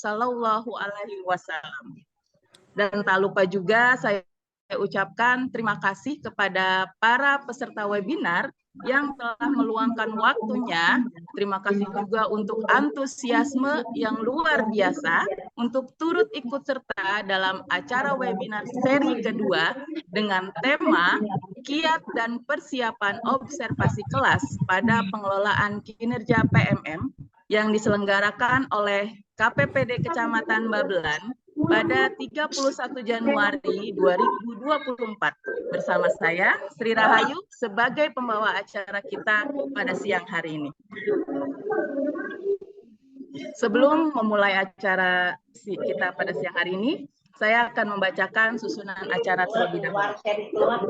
Sallallahu Alaihi Wasallam. Dan tak lupa juga saya ucapkan terima kasih kepada para peserta webinar yang telah meluangkan waktunya. Terima kasih juga untuk antusiasme yang luar biasa untuk turut ikut serta dalam acara webinar seri kedua dengan tema Kiat dan Persiapan Observasi Kelas pada Pengelolaan Kinerja PMM yang diselenggarakan oleh KPPD Kecamatan Babelan pada 31 Januari 2024 bersama saya Sri Rahayu sebagai pembawa acara kita pada siang hari ini. Sebelum memulai acara kita pada siang hari ini, saya akan membacakan susunan acara terlebih dahulu.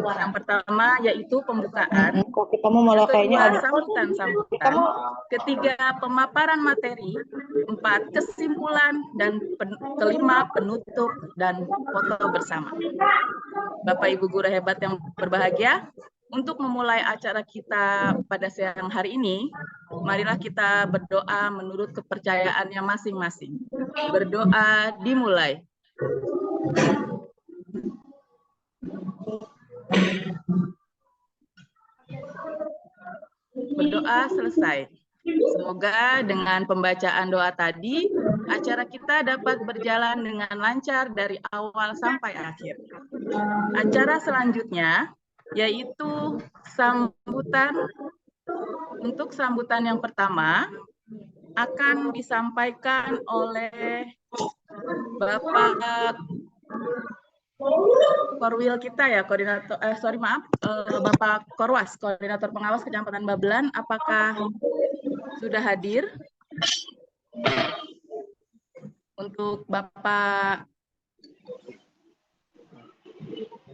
Yang pertama yaitu pembukaan, yang kedua sambutan-sambutan, ketiga pemaparan materi, 4 kesimpulan, dan kelima penutup dan foto bersama. Bapak Ibu guru hebat yang berbahagia, untuk memulai acara kita pada siang hari ini, marilah kita berdoa menurut kepercayaannya masing-masing. Berdoa dimulai. Berdoa selesai. Semoga dengan pembacaan doa tadi, acara kita dapat berjalan dengan lancar dari awal sampai akhir. Acara selanjutnya yaitu sambutan. Untuk sambutan yang pertama akan disampaikan oleh Bapak Korwil kita ya, koordinator, Bapak Korwas, koordinator pengawas Kecamatan Babelan, apakah sudah hadir? Untuk Bapak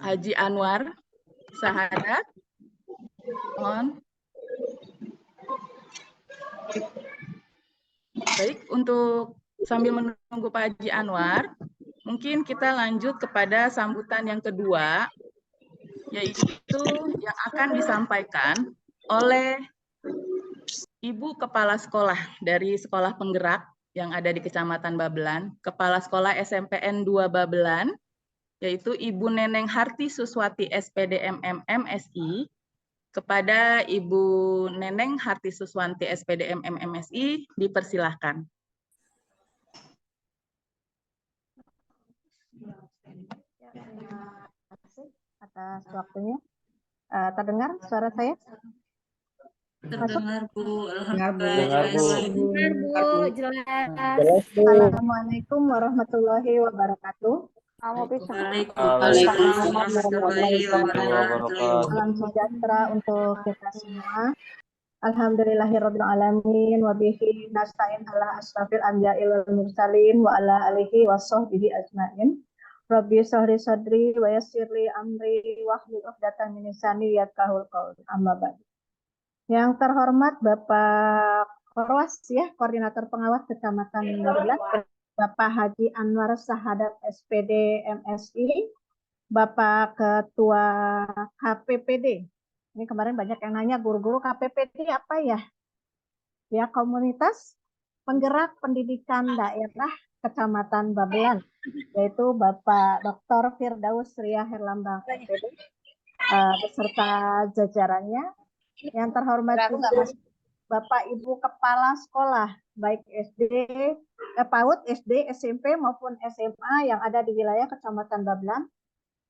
Haji Anwar Sahadat, mohon. Baik, untuk sambil menunggu Pak Haji Anwar, mungkin kita lanjut kepada sambutan yang kedua, yaitu yang akan disampaikan oleh Ibu Kepala Sekolah dari Sekolah Penggerak yang ada di Kecamatan Babelan, Kepala Sekolah SMPN 2 Babelan, yaitu Ibu Neneng Harti Suswati SPD MSI, kepada Ibu Neneng Harti Suswanti SPD MSI, dipersilahkan. Terima kasih atas waktunya. Terdengar suara saya? Terdengar, Bu. Alhamdulillah. Terdengar, Bu. Jelas. Assalamualaikum warahmatullahi wabarakatuh. Waalaikumsalam warahmatullahi wabarakatuh. Salam sejahtera untuk kita semua. Alhamdulillahirabbil alamin wa bihi nasta'in ala asrafil anbiya'i wal mursalin wa ala alihi washabbihi ajmain. Rabbi shrah sadri wa yassirli amri wahlul 'uqdatam min lisani yafqahul qawli. Amma ba'du. Yang terhormat Bapak Korwas ya, Koordinator Pengawas Kecamatan Babelan, Bapak Haji Anwar Sahadat SPD MSI, Bapak Ketua KPPD. Ini kemarin banyak yang nanya, guru-guru KPPD apa ya? Ya, Komunitas Penggerak Pendidikan Daerah Kecamatan Babelan, yaitu Bapak Dr. Firdaus Ria Herlambang SPD, beserta jajarannya. Yang terhormat juga Bapak Ibu Kepala Sekolah, baik SD, PAUD, SD, SMP maupun SMA yang ada di wilayah Kecamatan Babelan.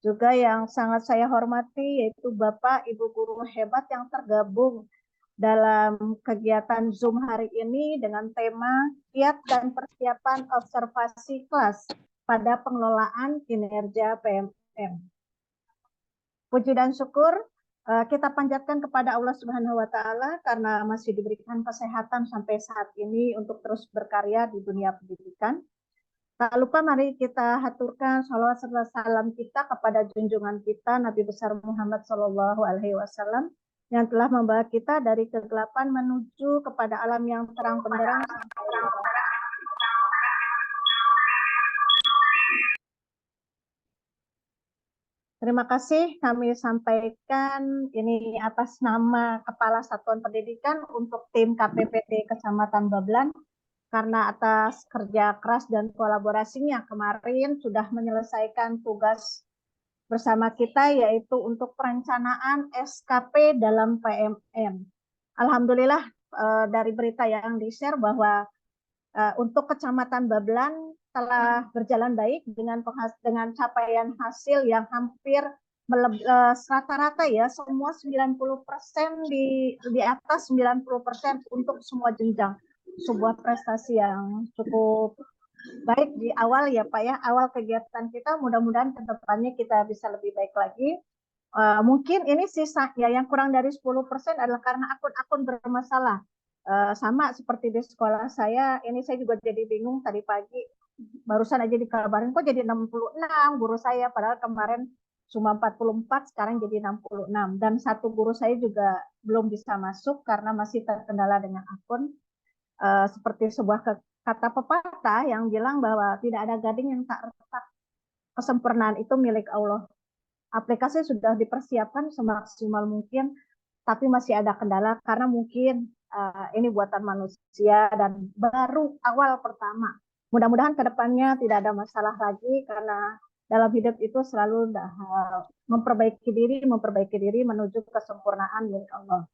Juga yang sangat saya hormati yaitu Bapak Ibu guru hebat yang tergabung dalam kegiatan Zoom hari ini dengan tema Kiat dan Persiapan Observasi Kelas pada Pengelolaan Kinerja PMM. Puji dan syukur kita panjatkan kepada Allah Subhanahu wa Ta'ala karena masih diberikan kesehatan sampai saat ini untuk terus berkarya di dunia pendidikan. Tak lupa mari kita haturkan sholawat serta salam kita kepada junjungan kita Nabi besar Muhammad Shallallahu Alaihi Wasallam yang telah membawa kita dari kegelapan menuju kepada alam yang terang benderang. Terima kasih kami sampaikan ini atas nama Kepala Satuan Pendidikan untuk tim KPPD Kecamatan Babelan. karena atas kerja keras dan kolaborasinya kemarin sudah menyelesaikan tugas bersama kita, yaitu untuk perencanaan SKP dalam PMM. Alhamdulillah dari berita yang di-share bahwa untuk Kecamatan Babelan telah berjalan baik dengan capaian hasil yang hampir rata-rata ya, semua 90% di atas 90% untuk semua jenjang. Sebuah prestasi yang cukup baik di awal ya Pak ya, awal kegiatan kita. Mudah-mudahan ke depannya kita bisa lebih baik lagi. Mungkin ini sisanya yang kurang dari 10% adalah karena akun-akun bermasalah. Sama seperti di sekolah saya, ini saya juga jadi bingung tadi pagi, barusan aja dikabarin kok jadi 66 guru saya, padahal kemarin cuma 44, sekarang jadi 66. Dan satu guru saya juga belum bisa masuk karena masih terkendala dengan akun. Seperti sebuah kata pepatah yang bilang bahwa tidak ada gading yang tak retak. Kesempurnaan itu milik Allah. Aplikasi sudah dipersiapkan semaksimal mungkin, tapi masih ada kendala karena mungkin ini buatan manusia dan baru awal pertama. Mudah-mudahan ke depannya tidak ada masalah lagi, karena dalam hidup itu selalu memperbaiki diri menuju kesempurnaan milik Allah.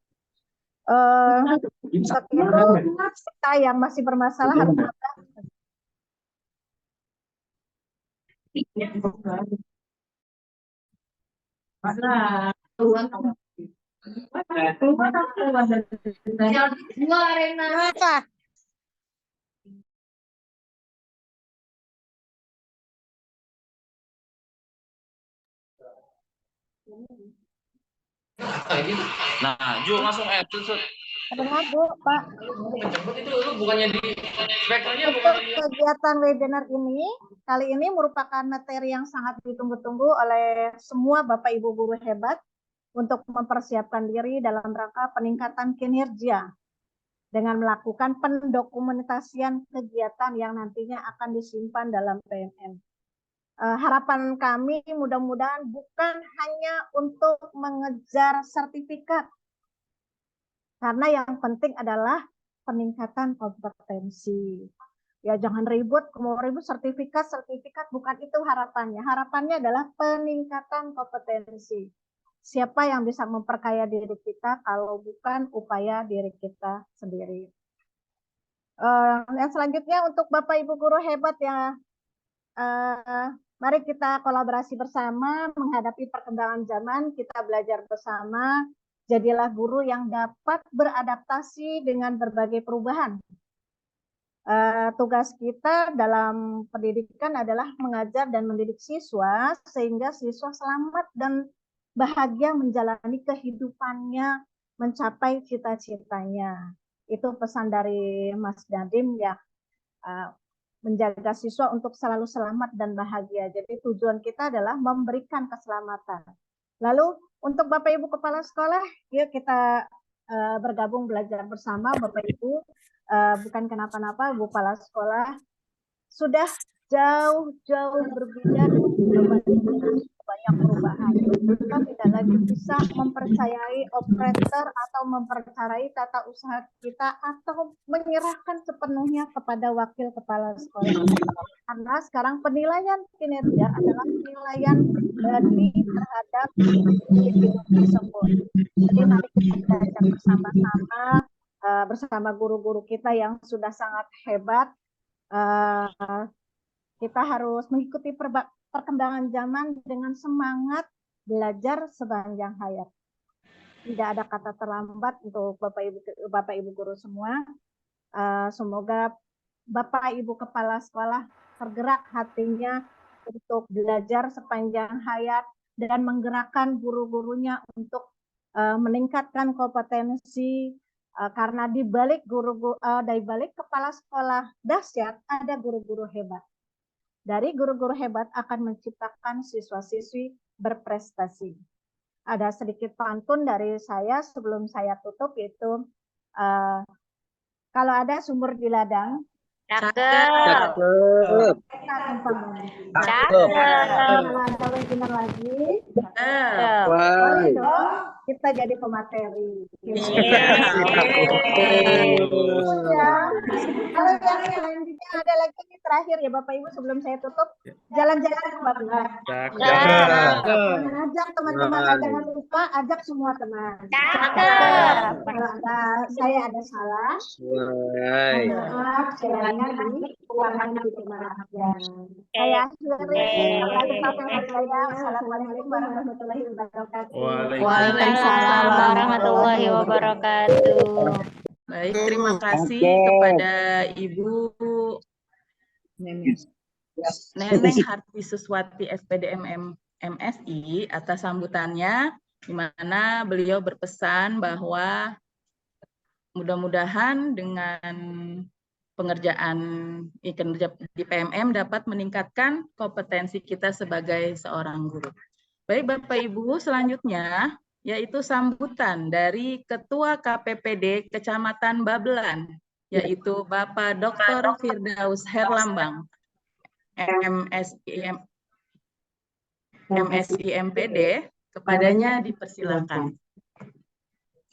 Kita yang masih bermasalah harus Nah, Ju langsung tuh. Dengar Bu, Pak. Menjemput itu lu bukannya di spektranya Untuk kegiatan webinar ini, kali ini merupakan materi yang sangat ditunggu-tunggu oleh semua Bapak Ibu guru hebat untuk mempersiapkan diri dalam rangka peningkatan kinerja dengan melakukan pendokumentasian kegiatan yang nantinya akan disimpan dalam PMM. Harapan kami mudah-mudahan bukan hanya untuk mengejar sertifikat, karena yang penting adalah peningkatan kompetensi. Ya jangan ribut, mau ribut sertifikat, bukan itu harapannya. Harapannya adalah peningkatan kompetensi. Siapa yang bisa memperkaya diri kita kalau bukan upaya diri kita sendiri. Yang selanjutnya untuk Bapak Ibu guru hebat ya, mari kita kolaborasi bersama menghadapi perkembangan zaman, kita belajar bersama. Jadilah guru yang dapat beradaptasi dengan berbagai perubahan. Tugas kita dalam pendidikan adalah mengajar dan mendidik siswa sehingga siswa selamat dan bahagia menjalani kehidupannya, mencapai cita-citanya. Itu pesan dari Mas Nadiem ya, menjaga siswa untuk selalu selamat dan bahagia. Jadi tujuan kita adalah memberikan keselamatan. Lalu untuk Bapak Ibu Kepala Sekolah, yuk kita bergabung belajar bersama Bapak Ibu. Bukan kenapa-napa, Bu Kepala Sekolah sudah jauh-jauh berbeda dengan banyak perubahan. Kita tidak lagi bisa mempercayai operator atau mempercayai tata usaha kita atau menyerahkan sepenuhnya kepada wakil kepala sekolah. Karena sekarang penilaian kinerja adalah penilaian dari terhadap individu tersebut. Jadi mari kita belajar bersama-sama bersama guru-guru kita yang sudah sangat hebat. Kita harus mengikuti perkembangan zaman dengan semangat belajar sepanjang hayat. Tidak ada kata terlambat untuk Bapak Ibu guru semua. Semoga Bapak Ibu kepala sekolah tergerak hatinya untuk belajar sepanjang hayat dan menggerakkan guru-gurunya untuk meningkatkan kompetensi, karena di balik kepala sekolah dahsyat ada guru-guru hebat. Dari guru-guru hebat akan menciptakan siswa-siswi berprestasi. Ada sedikit pantun dari saya sebelum saya tutup, yaitu kalau ada sumur di ladang, Cakep. kalau ada webinar lagi, Wah. dong. kita jadi pemateri. Yeay. Kalau yang selanjutnya ada lagi nih terakhir ya Bapak Ibu sebelum saya tutup, jalan-jalan ke Bablas. Ajak teman-teman, jangan lupa ajak semua teman. Cakep. Kalau saya ada salah, maaf kiranya diulangi dimaafkan. Saya akhiri. Assalamualaikum warahmatullahi wabarakatuh. Waalaikumsalam warahmatullahi wabarakatuh. Baik, terima kasih kepada Ibu Neneng Harti Suswati SPDM MSI atas sambutannya, di mana beliau berpesan bahwa mudah-mudahan dengan pengerjaan kinerja di PMM dapat meningkatkan kompetensi kita sebagai seorang guru. Baik Bapak Ibu, selanjutnya yaitu sambutan dari Ketua KPPD Kecamatan Babelan, yaitu Bapak Dr. Firdaus Herlambang, MSI MPD, kepadanya dipersilakan.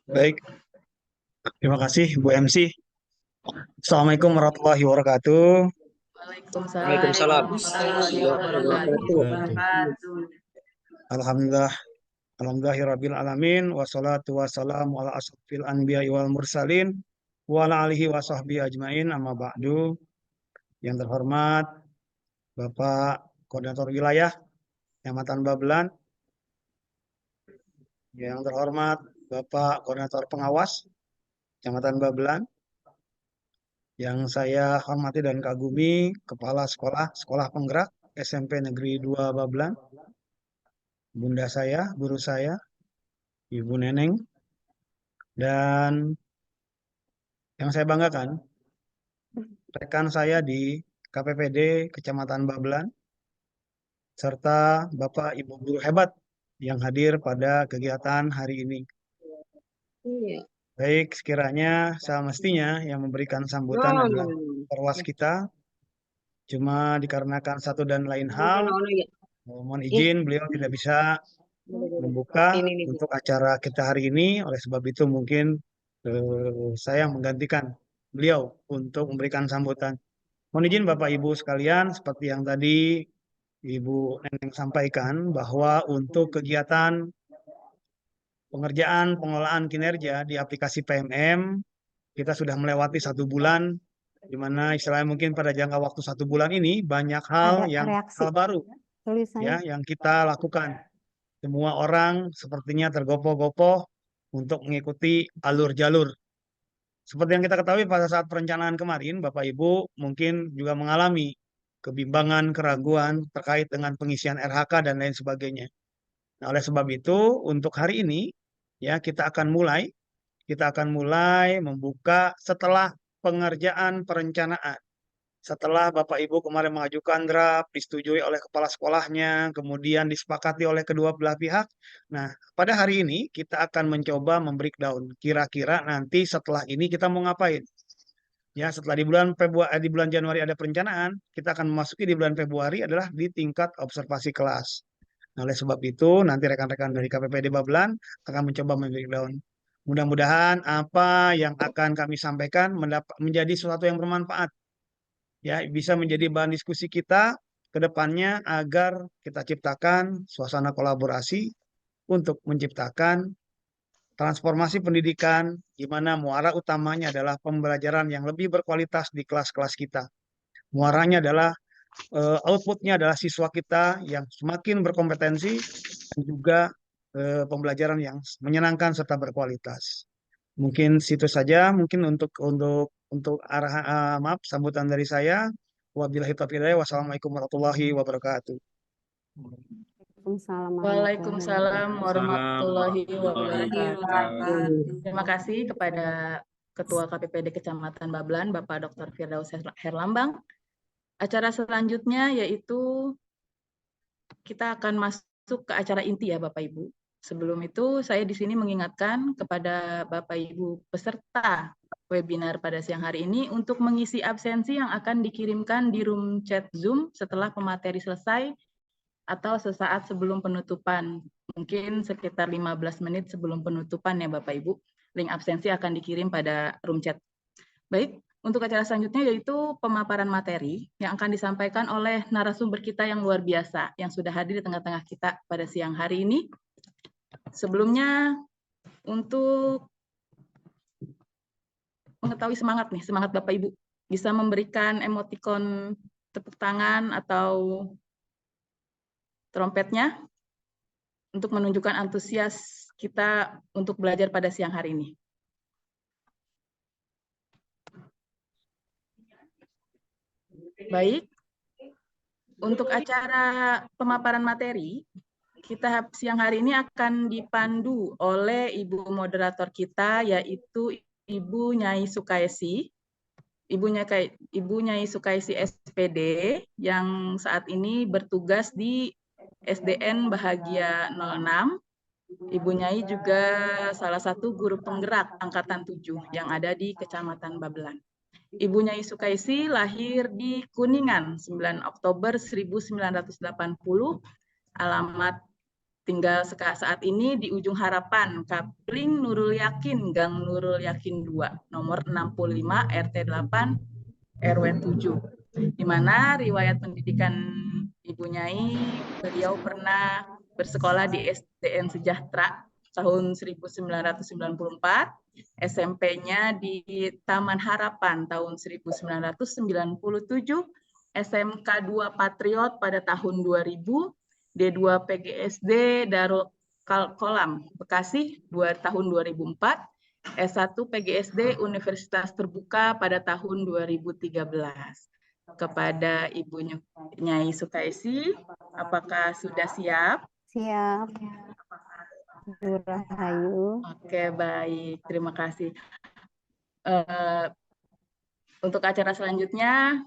Baik, terima kasih Bu MC. Assalamualaikum warahmatullahi wabarakatuh. Waalaikumsalam warahmatullahi wabarakatuh. Alhamdulillahirabbil alamin wassalatu wassalamu ala asrofil anbiya'i wal mursalin wa ala alihi wa sahbihi ajmain amma ba'du. Yang terhormat Bapak Koordinator Wilayah Kecamatan Babelan, yang terhormat Bapak Koordinator Pengawas Kecamatan Babelan, yang saya hormati dan kagumi Kepala Sekolah Penggerak SMP Negeri 2 Babelan, Bunda saya, guru saya, Ibu Neneng, dan yang saya banggakan, rekan saya di KPPD Kecamatan Babelan, serta Bapak Ibu guru hebat yang hadir pada kegiatan hari ini. Baik, sekiranya semestinya yang memberikan sambutan adalah perwas kita, cuma dikarenakan satu dan lain hal, mohon izin beliau tidak bisa membuka untuk acara kita hari ini. Oleh sebab itu mungkin saya menggantikan beliau untuk memberikan sambutan. Mohon izin Bapak Ibu sekalian, seperti yang tadi Ibu Neneng sampaikan, bahwa untuk kegiatan pengerjaan pengelolaan kinerja di aplikasi PMM, kita sudah melewati 1 bulan, di mana istilahnya mungkin pada jangka waktu 1 bulan ini banyak hal hal baru ya yang kita lakukan. Semua orang sepertinya tergopoh-gopoh untuk mengikuti alur jalur. Seperti yang kita ketahui pada saat perencanaan kemarin, Bapak Ibu mungkin juga mengalami kebimbangan, keraguan terkait dengan pengisian RHK dan lain sebagainya. Nah, oleh sebab itu untuk hari ini ya kita akan mulai membuka setelah pengerjaan perencanaan. Setelah Bapak Ibu kemarin mengajukan draft, disetujui oleh kepala sekolahnya, kemudian disepakati oleh kedua belah pihak. Nah, pada hari ini kita akan mencoba membreakdown. Kira-kira nanti setelah ini kita mau ngapain? Ya, setelah di bulan Januari ada perencanaan, kita akan memasuki di bulan Februari adalah di tingkat observasi kelas. Nah, oleh sebab itu nanti rekan-rekan dari KPPD Babelan akan mencoba membreakdown. Mudah-mudahan apa yang akan kami sampaikan menjadi sesuatu yang bermanfaat. Ya, bisa menjadi bahan diskusi kita ke depannya agar kita ciptakan suasana kolaborasi untuk menciptakan transformasi pendidikan di mana muara utamanya adalah pembelajaran yang lebih berkualitas di kelas-kelas kita. Muaranya adalah outputnya adalah siswa kita yang semakin berkompetensi dan juga pembelajaran yang menyenangkan serta berkualitas. Mungkin situ saja mungkin untuk sambutan dari saya. Wabillahi taufiq hidayah. Wassalamualaikum warahmatullahi wabarakatuh. Waalaikumsalam warahmatullahi wabarakatuh. Terima kasih kepada Ketua KPPD Kecamatan Babelan, Bapak Dr. Firdaus Herlambang. Acara selanjutnya yaitu kita akan masuk ke acara inti ya Bapak Ibu. Sebelum itu saya di sini mengingatkan kepada Bapak Ibu peserta webinar pada siang hari ini untuk mengisi absensi yang akan dikirimkan di room chat Zoom setelah pemateri selesai atau sesaat sebelum penutupan Mungkin sekitar 15 menit sebelum penutupan ya Bapak Ibu. Link absensi akan dikirim pada room chat. Baik, untuk acara selanjutnya yaitu pemaparan materi yang akan disampaikan oleh narasumber kita yang luar biasa yang sudah hadir di tengah-tengah kita pada siang hari ini. Sebelumnya, untuk mengetahui semangat Bapak Ibu, bisa memberikan emotikon tepuk tangan atau trompetnya untuk menunjukkan antusias kita untuk belajar pada siang hari ini. Baik, untuk acara pemaparan materi, kita siang hari ini akan dipandu oleh Ibu moderator kita, yaitu Ibu Nyai Sukaisi. Ibu Nyai Sukaisi SPD yang saat ini bertugas di SDN Bahagia 06. Ibu Nyai juga salah satu guru penggerak Angkatan 7 yang ada di Kecamatan Babelan. Ibu Nyai Sukaisi lahir di Kuningan 9 Oktober 1980, alamat tinggal saat ini di Ujung Harapan, Kapling Nurul Yakin, Gang Nurul Yakin 2, nomor 65 RT 8 RW 7. Di mana riwayat pendidikan Ibu Nyai, beliau pernah bersekolah di SDN Sejahtera tahun 1994, SMP-nya di Taman Harapan tahun 1997, SMK 2 Patriot pada tahun 2000, D2 PGSD Darul Kolam Bekasi tahun 2004, S1 PGSD Universitas Terbuka pada tahun 2013. Kepada Ibu Nyai Sukaisi, apakah sudah siap? Siap. Bu Rahayu. Oke, baik. Terima kasih. Untuk acara selanjutnya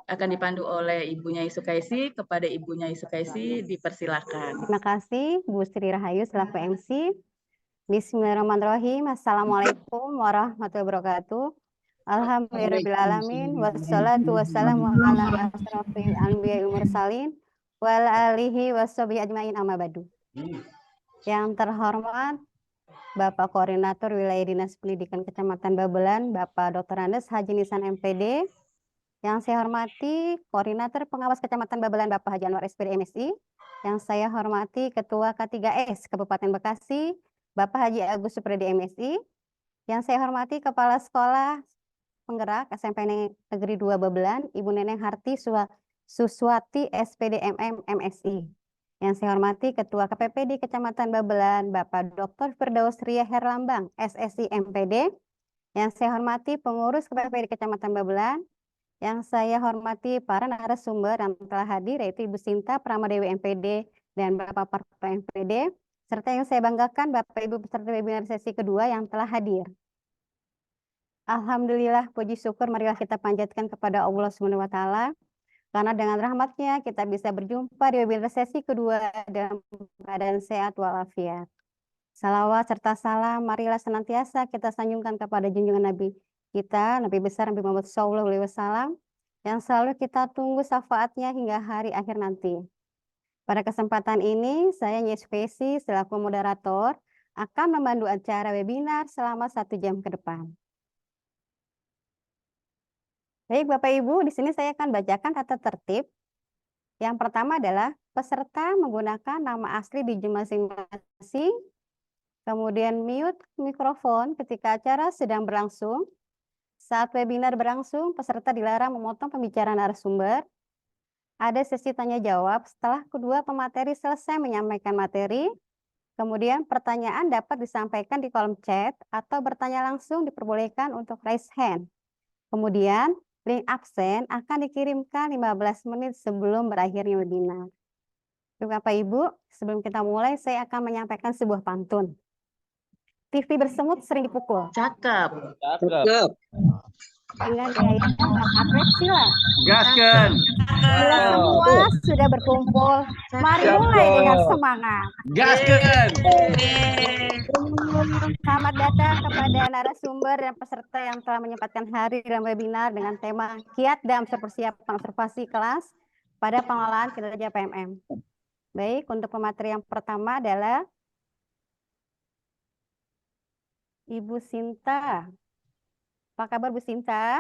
akan dipandu oleh Ibu Nyai Sukaisi. Kepada Ibu Nyai Sukaisi, dipersilakan. Terima kasih Bu Sri Rahayu selaku MC. Bismillahirrahmanirrahim. Assalamualaikum warahmatullahi wabarakatuh. Alhamdulillahirrahmanirrahim. Wassalatu wassalamu ala asrofil anbiya wal mursalin wal alihi washabihi ajmain amma ba'du. Yang terhormat Bapak Koordinator Wilayah Dinas Pendidikan Kecamatan Babelan, Bapak Dr. Andes Haji Nisan MPD. Yang saya hormati Koordinator Pengawas Kecamatan Babelan, Bapak Haji Anwar SPD MSI. Yang saya hormati Ketua K3S Kabupaten Bekasi, Bapak Haji Agus Supredi MSI. Yang saya hormati Kepala Sekolah Penggerak SMP Negeri 2 Babelan, Ibu Neneng Harti Suswati SPD MM MSI. Yang saya hormati Ketua KPPD Kecamatan Babelan, Bapak Dr. Firdaus Ria Herlambang, SSI MPD. Yang saya hormati pengurus KPPD Kecamatan Babelan. Yang saya hormati para narasumber yang telah hadir, yaitu Ibu Sinta Pramadewi MPD dan Bapak Parto MPD. Serta yang saya banggakan Bapak Ibu peserta webinar sesi kedua yang telah hadir. Alhamdulillah, puji syukur marilah kita panjatkan kepada Allah SWT. Karena dengan rahmatnya kita bisa berjumpa di webinar sesi kedua dalam keadaan sehat walafiat. Salawat serta salam marilah senantiasa kita sanjungkan kepada junjungan Nabi kita, Nabi besar Nabi Muhammad SAW, yang selalu kita tunggu syafaatnya hingga hari akhir nanti. Pada kesempatan ini, saya Nyai Sukaisi selaku moderator akan memandu acara webinar selama 1 jam ke depan. Baik Bapak Ibu, di sini saya akan bacakan tata tertib. Yang pertama adalah peserta menggunakan nama asli di masing-masing, kemudian mute mikrofon ketika acara sedang berlangsung. Saat webinar berlangsung, peserta dilarang memotong pembicaraan narasumber. Ada sesi tanya jawab setelah kedua pemateri selesai menyampaikan materi. Kemudian pertanyaan dapat disampaikan di kolom chat atau bertanya langsung diperbolehkan untuk raise hand. Kemudian link absen akan dikirimkan 15 menit sebelum berakhirnya webinar. Bapak Ibu, sebelum kita mulai saya akan menyampaikan sebuah pantun. TV bersemut sering dipukul. Cakep. Cakep. Dengan gaya akrab sila. Gaskan. Bila semua sudah berkumpul, mari mulai dengan semangat. Gaskan. Selamat datang kepada narasumber dan peserta yang telah menyempatkan hari dalam webinar dengan tema Kiat dalam persiapan observasi kelas pada pengelolaan kinerja PMM. Baik, untuk pemateri yang pertama adalah Ibu Sinta. Apa kabar Bu Sinta?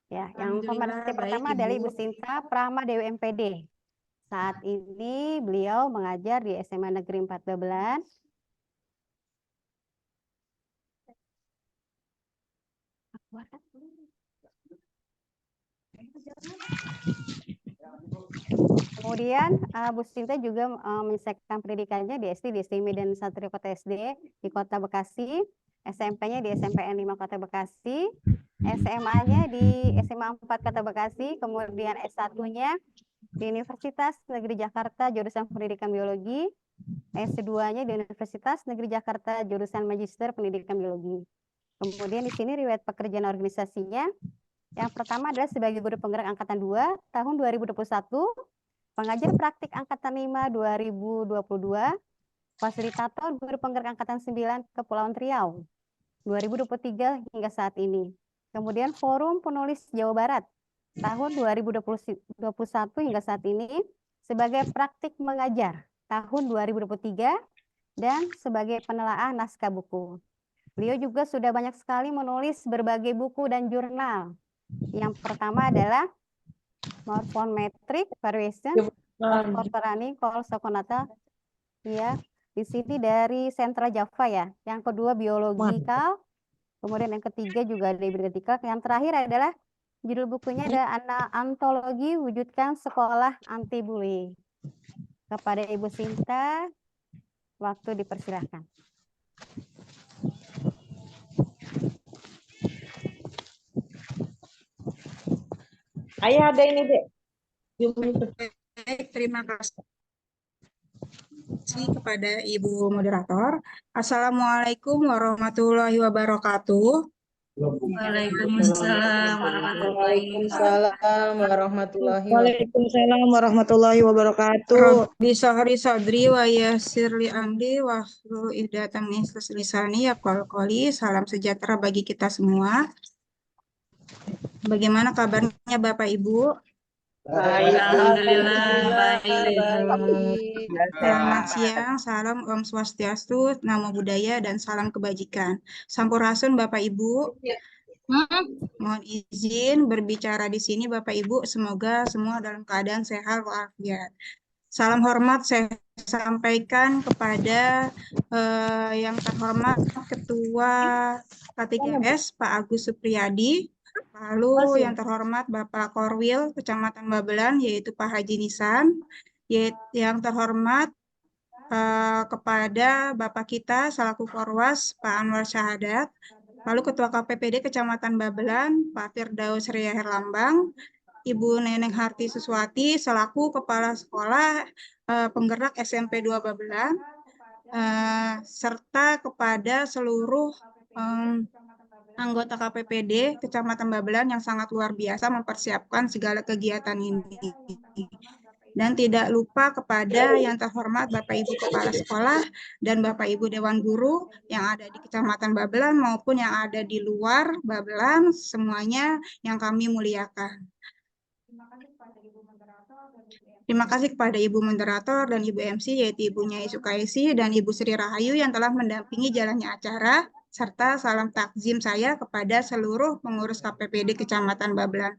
Ya, yang pemateri pertama adalah Ibu Sinta Prama Dewi MPD. Saat ini beliau mengajar di SMA Negeri 4 Babelan. Kemudian Bu Sinta juga menyelesaikan pendidikannya di SD di SD Medan Satrio Kota SD di Kota Bekasi, SMP-nya di SMPN 5 Kota Bekasi, SMA-nya di SMA 4 Kota Bekasi, kemudian S1-nya di Universitas Negeri Jakarta jurusan Pendidikan Biologi, S2-nya di Universitas Negeri Jakarta jurusan Magister Pendidikan Biologi. Kemudian di sini riwayat pekerjaan organisasinya. Yang pertama adalah sebagai guru penggerak angkatan 2 tahun 2021, pengajar praktik angkatan 5 2022, fasilitator guru penggerak angkatan 9 Kepulauan Riau 2023 hingga saat ini. Kemudian Forum Penulis Jawa Barat tahun 2021 hingga saat ini sebagai praktik mengajar tahun 2023 dan sebagai penelaah naskah buku. Beliau juga sudah banyak sekali menulis berbagai buku dan jurnal. Yang pertama adalah Morphometric Variation of Porphyry Col Soconata. Ya, di sini dari Sentra Java ya. Yang kedua biologikal. Kemudian yang ketiga juga ada biologikal. Yang terakhir adalah judul bukunya ada Antologi Wujudkan Sekolah Anti Bully. Kepada Ibu Sinta, waktu dipersilahkan. Ayah ada ini, Dek. Baik, terima kasih kepada Ibu Moderator. Assalamualaikum warahmatullahi wabarakatuh. Waalaikumsalam Waalaikumsalam warahmatullahi wabarakatuh. Rabbi sahri sadri wa yassir li amri wahlul 'uqdatam min lisani yafqahu qawli. Salam sejahtera bagi kita semua. Bagaimana kabarnya Bapak Ibu? Alhamdulillah baik. Selamat siang, salam Om Swastiastu, Namo Buddhaya, dan salam kebajikan. Sampurasun Bapak Ibu. Mohon izin berbicara di sini Bapak Ibu, semoga semua dalam keadaan sehat walafiat. Salam hormat saya sampaikan kepada yang terhormat Ketua K3S Pak Agus Supriyadi, lalu yang terhormat Bapak Korwil Kecamatan Babelan yaitu Pak Haji Nisan, yang terhormat kepada Bapak kita selaku Korwas Pak Anwar Syahadat, lalu Ketua KPPD Kecamatan Babelan Pak Firdaus Ria Herlambang, Ibu Neneng Harti Suswati selaku Kepala Sekolah Penggerak SMP 2 Babelan, serta kepada seluruh anggota KPPD Kecamatan Babelan yang sangat luar biasa mempersiapkan segala kegiatan ini. Dan tidak lupa kepada yang terhormat Bapak Ibu Kepala Sekolah dan Bapak Ibu Dewan Guru yang ada di Kecamatan Babelan maupun yang ada di luar Babelan, semuanya yang kami muliakan. Terima kasih kepada Ibu Moderator dan Ibu MC, yaitu Ibu Nyai Sukaisi dan Ibu Sri Rahayu yang telah mendampingi jalannya acara, serta salam takzim saya kepada seluruh pengurus KPPD Kecamatan Babelan.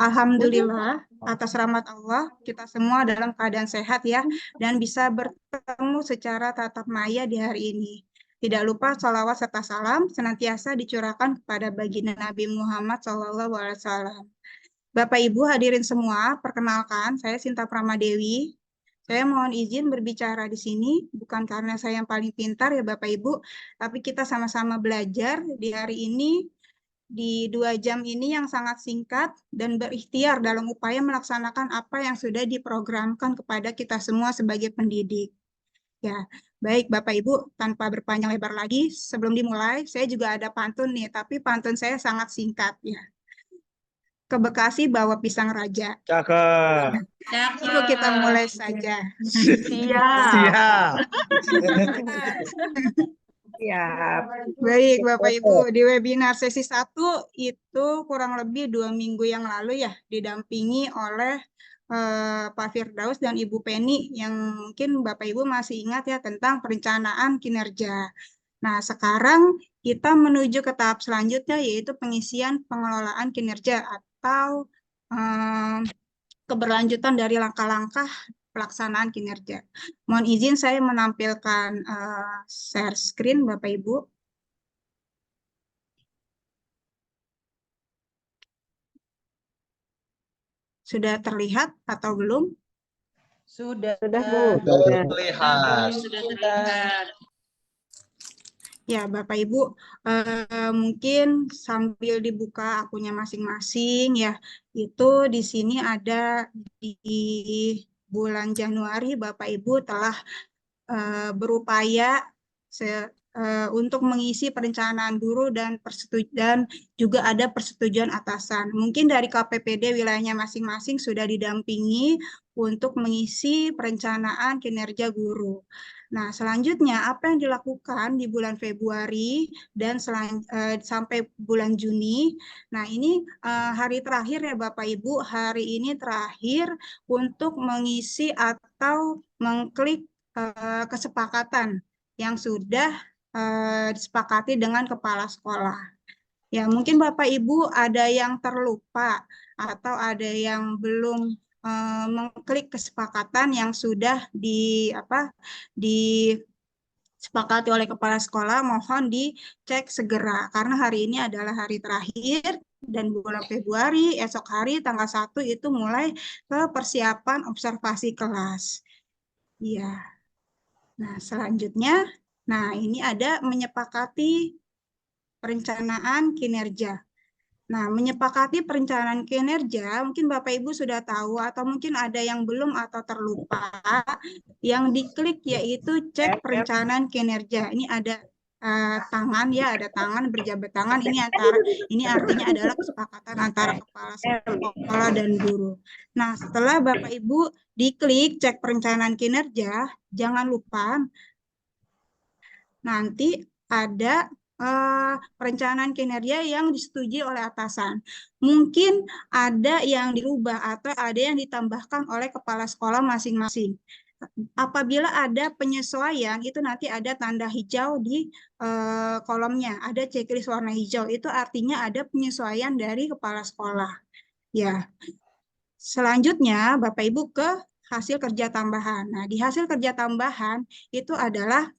Alhamdulillah, atas rahmat Allah, kita semua dalam keadaan sehat ya, dan bisa bertemu secara tatap maya di hari ini. Tidak lupa salawat serta salam senantiasa dicurahkan kepada baginda Nabi Muhammad SAW. Bapak Ibu hadirin semua, perkenalkan saya Sinta Pramadewi. Saya mohon izin berbicara di sini, bukan karena saya yang paling pintar ya Bapak Ibu, tapi kita sama-sama belajar di hari ini, di 2 jam ini yang sangat singkat, dan berikhtiar dalam upaya melaksanakan apa yang sudah diprogramkan kepada kita semua sebagai pendidik. Ya, baik Bapak Ibu, tanpa berpanjang lebar lagi, sebelum dimulai, saya juga ada pantun nih, tapi pantun saya sangat singkat ya. Ke Bekasi bawa pisang raja. Cakep. Yuk kita mulai saja. Siap. Siap. Baik Bapak Ibu, di webinar sesi 1 itu kurang lebih 2 minggu yang lalu ya, didampingi oleh Pak Firdaus dan Ibu Penny yang mungkin Bapak Ibu masih ingat ya tentang perencanaan kinerja. Nah, sekarang kita menuju ke tahap selanjutnya yaitu pengisian pengelolaan kinerja atau keberlanjutan dari langkah-langkah pelaksanaan kinerja. Mohon izin saya menampilkan share screen Bapak Ibu. Sudah terlihat atau belum? Sudah. Bu. Terlihat. Sudah terlihat. Ya, Bapak Ibu, mungkin sambil dibuka akunnya masing-masing ya. Itu di sini ada di bulan Januari Bapak Ibu telah berupaya untuk mengisi perencanaan guru dan juga ada persetujuan atasan. Mungkin dari KPPD wilayahnya masing-masing sudah didampingi untuk mengisi perencanaan kinerja guru. Nah, selanjutnya apa yang dilakukan di bulan Februari dan sampai bulan Juni. Nah, ini hari terakhir ya Bapak Ibu, hari ini terakhir untuk mengisi atau mengklik kesepakatan yang sudah disepakati dengan kepala sekolah. Ya, mungkin Bapak Ibu ada yang terlupa atau ada yang belum mengklik kesepakatan yang sudah disepakati oleh kepala sekolah, mohon dicek segera karena hari ini adalah hari terakhir dan bulan Februari esok hari tanggal 1 itu mulai ke persiapan observasi kelas. Iya. Nah, selanjutnya, ini ada menyepakati perencanaan kinerja. Nah, menyepakati perencanaan kinerja, mungkin Bapak Ibu sudah tahu atau mungkin ada yang belum atau terlupa. Yang diklik yaitu cek perencanaan kinerja. Ini ada tangan ya, ada tangan berjabat tangan. Ini artinya adalah kesepakatan antara kepala sekolah dan guru. Nah, setelah Bapak Ibu diklik cek perencanaan kinerja, jangan lupa nanti ada perencanaan kinerja yang disetujui oleh atasan. Mungkin ada yang dirubah atau ada yang ditambahkan oleh kepala sekolah masing-masing. Apabila ada penyesuaian, itu nanti ada tanda hijau di kolomnya. Ada checklist warna hijau, itu artinya ada penyesuaian dari kepala sekolah. Ya. Selanjutnya, Bapak Ibu ke hasil kerja tambahan. Nah, di hasil kerja tambahan itu adalah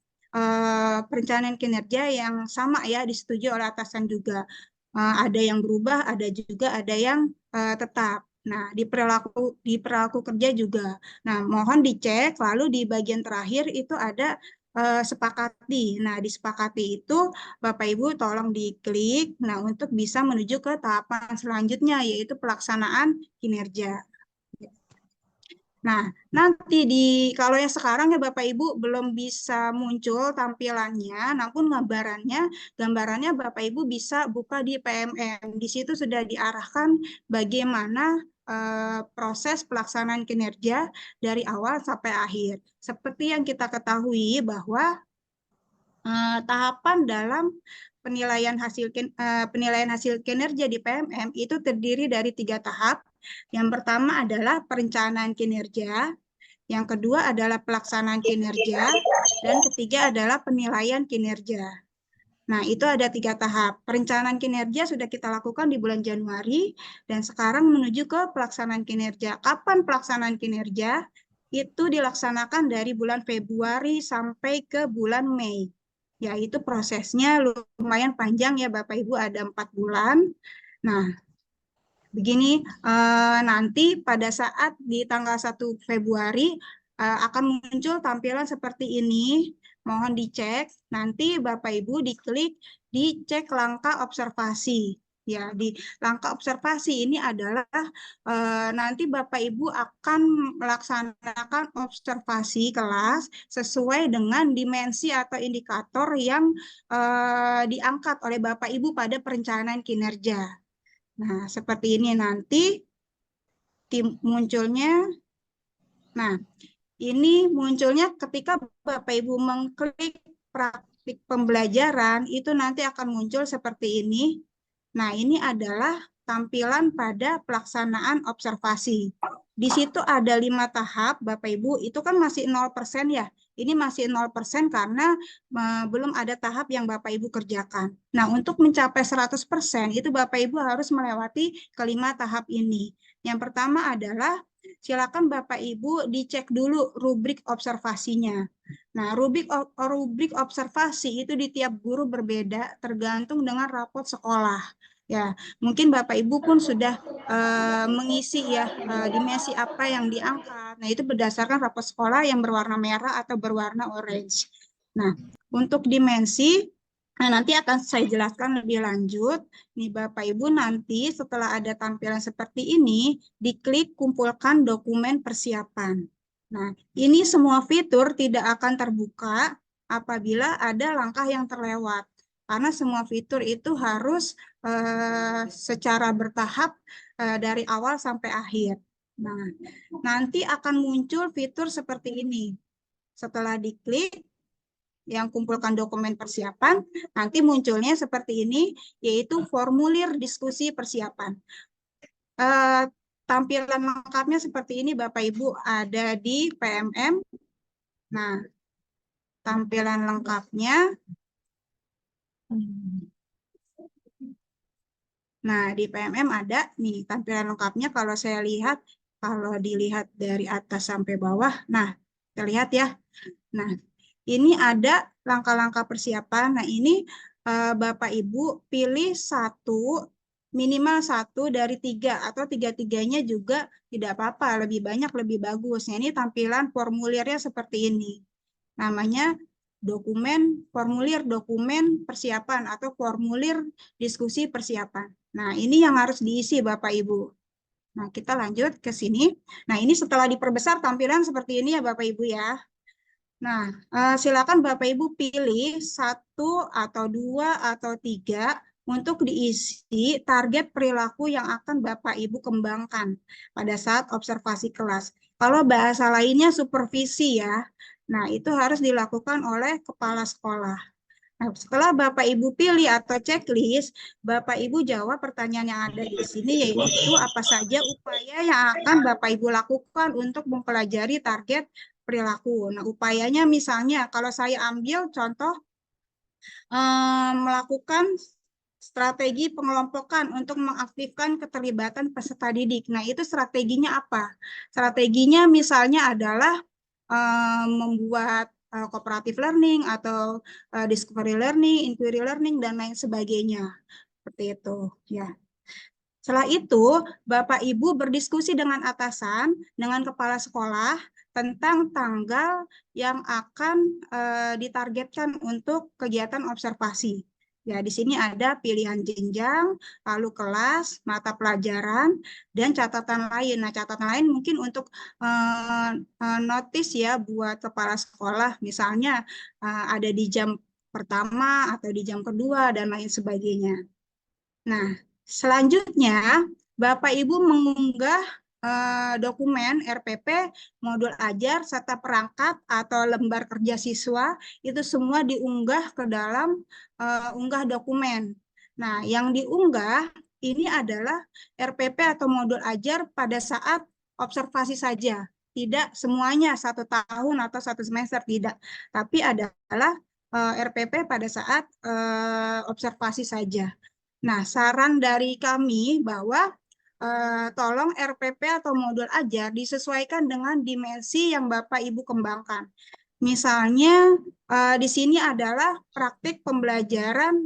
perencanaan kinerja yang sama ya, disetujui oleh atasan juga. Ada yang berubah, ada yang tetap. Nah, di perilaku kerja juga. Nah, mohon dicek, lalu di bagian terakhir itu ada sepakati. Nah, disepakati itu Bapak Ibu tolong diklik. Nah, untuk bisa menuju ke tahapan selanjutnya, yaitu pelaksanaan kinerja. Nah, nanti kalau yang sekarang ya Bapak Ibu belum bisa muncul tampilannya, namun gambarannya Bapak Ibu bisa buka di PMM. Di situ sudah diarahkan bagaimana proses pelaksanaan kinerja dari awal sampai akhir. Seperti yang kita ketahui bahwa tahapan dalam penilaian hasil kinerja di PMM itu terdiri dari 3 tahap. Yang pertama adalah perencanaan kinerja, yang kedua adalah pelaksanaan kinerja, dan ketiga adalah penilaian kinerja. Nah, itu ada 3 tahap. Perencanaan kinerja sudah kita lakukan di bulan Januari, dan sekarang menuju ke pelaksanaan kinerja. Kapan pelaksanaan kinerja? Itu dilaksanakan dari bulan Februari sampai ke bulan Mei. Yaitu prosesnya lumayan panjang ya Bapak Ibu, ada 4 bulan. Nah, begini, nanti pada saat di tanggal 1 Februari akan muncul tampilan seperti ini. Mohon dicek, nanti Bapak Ibu diklik, dicek langkah observasi. Ya, di langkah observasi ini adalah nanti Bapak Ibu akan melaksanakan observasi kelas sesuai dengan dimensi atau indikator yang diangkat oleh Bapak Ibu pada perencanaan kinerja. Nah, seperti ini nanti munculnya. Nah, ini munculnya ketika Bapak Ibu mengklik praktik pembelajaran, itu nanti akan muncul seperti ini. Nah, ini adalah tampilan pada pelaksanaan observasi. di situ ada 5 tahap, Bapak Ibu, itu kan masih 0% ya. Ini masih 0% karena belum ada tahap yang Bapak Ibu kerjakan. Nah, untuk mencapai 100%, itu Bapak Ibu harus melewati kelima tahap ini. Yang pertama adalah, silakan Bapak Ibu dicek dulu rubrik observasinya. Nah, rubrik observasi itu di tiap guru berbeda, tergantung dengan rapot sekolah. Ya, mungkin Bapak Ibu pun sudah mengisi ya dimensi apa yang diangkat. Nah, itu berdasarkan rapot sekolah yang berwarna merah atau berwarna orange. Nah, untuk dimensi nanti akan saya jelaskan lebih lanjut. Nih Bapak Ibu, nanti setelah ada tampilan seperti ini, diklik kumpulkan dokumen persiapan. Nah, ini semua fitur tidak akan terbuka apabila ada langkah yang terlewat. Karena semua fitur itu harus secara bertahap dari awal sampai akhir. Nah, nanti akan muncul fitur seperti ini. Setelah diklik, yang kumpulkan dokumen persiapan, nanti munculnya seperti ini, yaitu formulir diskusi persiapan. Tampilan lengkapnya seperti ini, Bapak Ibu, ada di PMM. Nah, tampilan lengkapnya. Nah, di PMM ada nih tampilan lengkapnya. Kalau saya lihat, kalau dilihat dari atas sampai bawah, nah, terlihat ya. Nah, ini ada langkah-langkah persiapan. Nah, ini Bapak Ibu pilih minimal 1 dari 3, atau 3-3-nya juga tidak apa-apa, lebih banyak lebih bagus. Nah, ini tampilan formulirnya seperti ini. Namanya formulir dokumen persiapan atau formulir diskusi persiapan. Nah, ini yang harus diisi Bapak Ibu. Nah, kita lanjut ke sini. Nah, ini setelah diperbesar tampilan seperti ini ya Bapak Ibu ya. Nah, silakan Bapak Ibu pilih 1 atau 2 atau 3 untuk diisi target perilaku yang akan Bapak Ibu kembangkan pada saat observasi kelas. Kalau bahasa lainnya supervisi ya. Nah, itu harus dilakukan oleh kepala sekolah. Nah, setelah Bapak Ibu pilih atau checklist, Bapak Ibu jawab pertanyaan yang ada di sini, yaitu apa saja upaya yang akan Bapak Ibu lakukan untuk mempelajari target perilaku. Nah, upayanya misalnya, kalau saya ambil contoh, melakukan strategi pengelompokan untuk mengaktifkan keterlibatan peserta didik. Nah, itu strateginya apa? Strateginya misalnya adalah membuat cooperative learning atau discovery learning, inquiry learning, dan lain sebagainya. Seperti itu, ya. Setelah itu, Bapak Ibu berdiskusi dengan atasan, dengan kepala sekolah, tentang tanggal yang akan ditargetkan untuk kegiatan observasi. Ya, di sini ada pilihan jenjang, lalu kelas, mata pelajaran, dan catatan lain. Nah, catatan lain mungkin untuk notis ya buat kepala sekolah, misalnya ada di jam pertama atau di jam kedua, dan lain sebagainya. Nah, selanjutnya Bapak Ibu mengunggah dokumen RPP, modul ajar, serta perangkat atau lembar kerja siswa, itu semua diunggah ke dalam unggah dokumen. Nah, yang diunggah ini adalah RPP atau modul ajar pada saat observasi saja. Tidak semuanya 1 tahun atau 1 semester, tidak. Tapi adalah RPP pada saat observasi saja. Nah, saran dari kami bahwa tolong RPP atau modul ajar disesuaikan dengan dimensi yang Bapak Ibu kembangkan. Misalnya di sini adalah praktik pembelajaran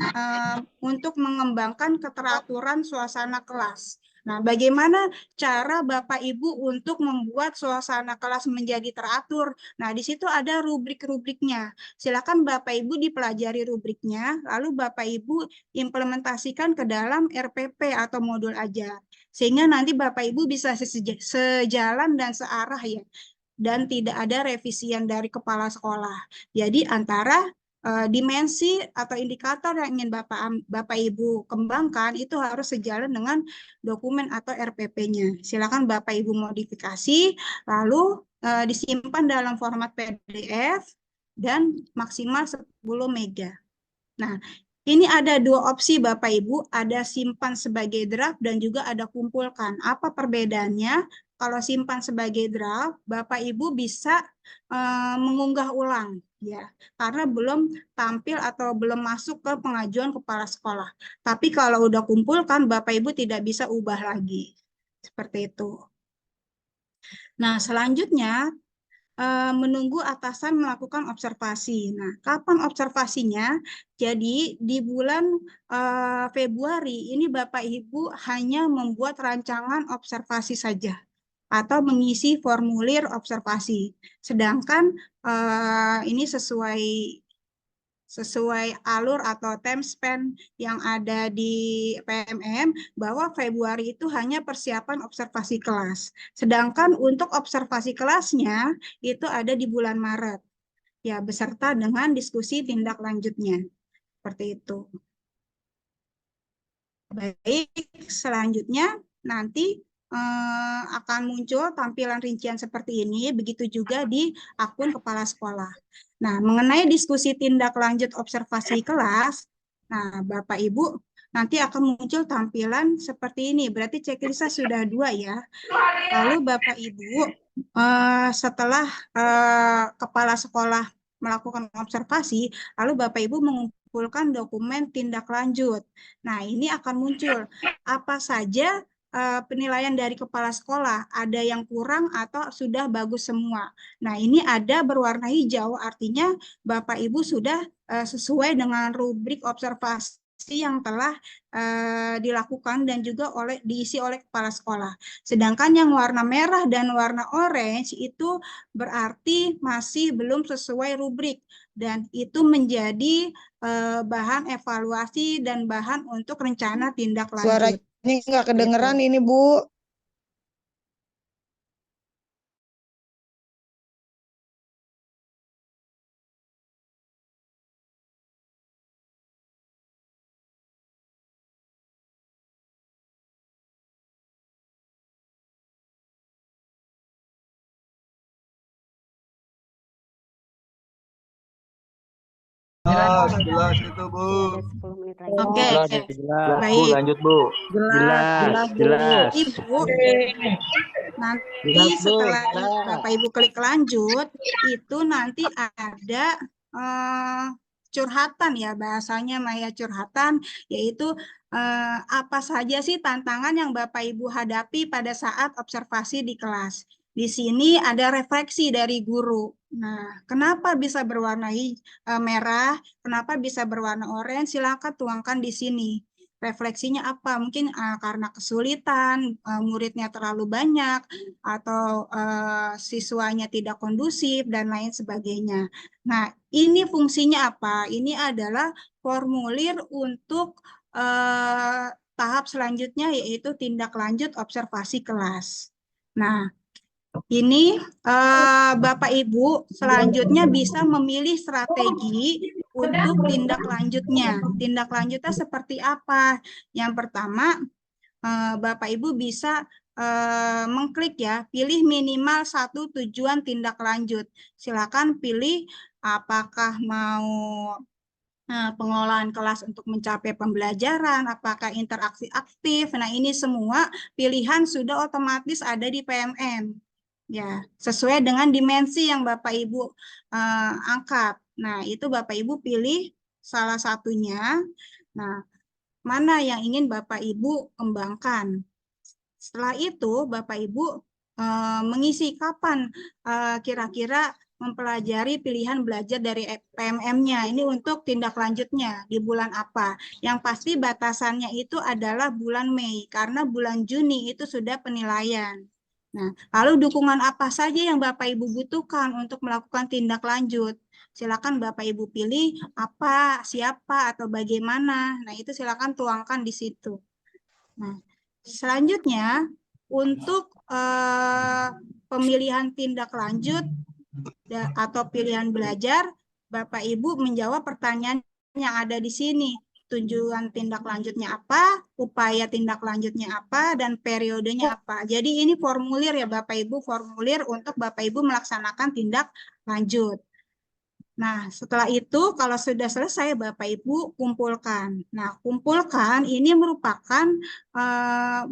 untuk mengembangkan keteraturan suasana kelas. Nah, bagaimana cara Bapak Ibu untuk membuat suasana kelas menjadi teratur? Nah, di situ ada rubrik-rubriknya. Silakan Bapak Ibu dipelajari rubriknya, lalu Bapak Ibu implementasikan ke dalam RPP atau modul ajar. Sehingga nanti Bapak Ibu bisa sejalan dan searah ya. Dan tidak ada revisian dari kepala sekolah. Jadi antara dimensi atau indikator yang ingin Bapak Ibu kembangkan itu harus sejalan dengan dokumen atau RPP-nya. Silakan Bapak Ibu modifikasi, lalu disimpan dalam format PDF dan maksimal 10 mega. Nah, ini ada 2 opsi Bapak Ibu, ada simpan sebagai draft dan juga ada kumpulkan. Apa perbedaannya? kalau simpan sebagai draft, Bapak Ibu bisa mengunggah ulang ya, karena belum tampil atau belum masuk ke pengajuan kepala sekolah. Tapi kalau udah kumpulkan, Bapak Ibu tidak bisa ubah lagi. Seperti itu. Nah, selanjutnya menunggu atasan melakukan observasi. Nah, kapan observasinya? Jadi di bulan Februari ini Bapak Ibu hanya membuat rancangan observasi saja atau mengisi formulir observasi. Sedangkan ini sesuai alur atau time span yang ada di PMM, bahwa Februari itu hanya persiapan observasi kelas. Sedangkan untuk observasi kelasnya itu ada di bulan Maret, ya, beserta dengan diskusi tindak lanjutnya. Seperti itu. Baik, selanjutnya nanti akan muncul tampilan rincian seperti ini, begitu juga di akun kepala sekolah. Nah, mengenai diskusi tindak lanjut observasi kelas, nah Bapak Ibu nanti akan muncul tampilan seperti ini, berarti checklistnya sudah 2 ya. Lalu Bapak Ibu setelah kepala sekolah melakukan observasi, lalu Bapak Ibu mengumpulkan dokumen tindak lanjut. Nah, ini akan muncul apa saja penilaian dari kepala sekolah, ada yang kurang atau sudah bagus semua. Nah, ini ada berwarna hijau, artinya Bapak Ibu sudah sesuai dengan rubrik observasi yang telah dilakukan dan juga diisi oleh kepala sekolah. Sedangkan yang warna merah dan warna orange itu berarti masih belum sesuai rubrik, dan itu menjadi bahan evaluasi dan bahan untuk rencana tindak lanjut. Suaranya nggak kedengeran ini, Bu. Jelas itu, Bu. Ada 10 menit lagi. Oke, Bu, baik. lanjut, Bu. Jelas. Ibu, nanti setelah Bapak Ibu klik lanjut, itu nanti ada curhatan ya, bahasanya Maya curhatan, yaitu apa saja sih tantangan yang Bapak Ibu hadapi pada saat observasi di kelas. Di sini ada refleksi dari guru. Nah, kenapa bisa berwarna merah, kenapa bisa berwarna orange? Silakan tuangkan di sini. Refleksinya apa? Mungkin karena kesulitan, muridnya terlalu banyak, atau siswanya tidak kondusif, dan lain sebagainya. Nah, ini fungsinya apa? Ini adalah formulir untuk tahap selanjutnya, yaitu tindak lanjut observasi kelas. Nah, ini Bapak Ibu selanjutnya bisa memilih strategi untuk tindak lanjutnya. Tindak lanjutnya seperti apa? Yang pertama, Bapak Ibu bisa mengklik ya, pilih minimal 1 tujuan tindak lanjut. Silakan pilih apakah mau pengelolaan kelas untuk mencapai pembelajaran, apakah interaksi aktif. Nah, ini semua pilihan sudah otomatis ada di PMM. Ya, sesuai dengan dimensi yang Bapak Ibu angkat. Nah, itu Bapak Ibu pilih salah satunya. Nah, mana yang ingin Bapak Ibu kembangkan. Setelah itu, Bapak Ibu mengisi kapan kira-kira mempelajari pilihan belajar dari PMM-nya. Ini untuk tindak lanjutnya di bulan apa. Yang pasti batasannya itu adalah bulan Mei, karena bulan Juni itu sudah penilaian. Nah, lalu dukungan apa saja yang Bapak Ibu butuhkan untuk melakukan tindak lanjut? Silakan Bapak Ibu pilih apa, siapa, atau bagaimana. Nah, itu silakan tuangkan di situ. Nah, selanjutnya untuk pemilihan tindak lanjut atau pilihan belajar, Bapak Ibu menjawab pertanyaan yang ada di sini. Tujuan tindak lanjutnya apa, upaya tindak lanjutnya apa, dan periodenya apa. Jadi ini formulir ya Bapak Ibu, formulir untuk Bapak Ibu melaksanakan tindak lanjut. Nah, setelah itu kalau sudah selesai Bapak Ibu kumpulkan. Nah, kumpulkan ini merupakan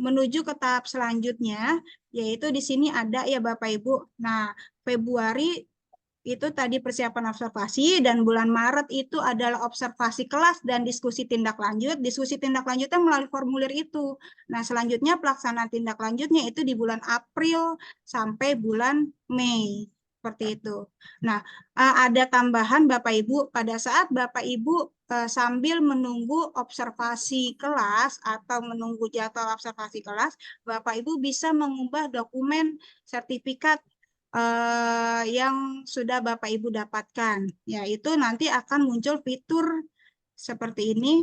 menuju ke tahap selanjutnya, yaitu di sini ada ya Bapak Ibu. Nah, Februari itu tadi persiapan observasi dan bulan Maret itu adalah observasi kelas dan diskusi tindak lanjut. Diskusi tindak lanjutnya melalui formulir itu. Nah, selanjutnya pelaksanaan tindak lanjutnya itu di bulan April sampai bulan Mei. Seperti itu. Nah, ada tambahan Bapak Ibu, pada saat Bapak Ibu sambil menunggu observasi kelas atau menunggu jadwal observasi kelas, Bapak Ibu bisa mengubah dokumen sertifikat yang sudah Bapak Ibu dapatkan, yaitu nanti akan muncul fitur seperti ini.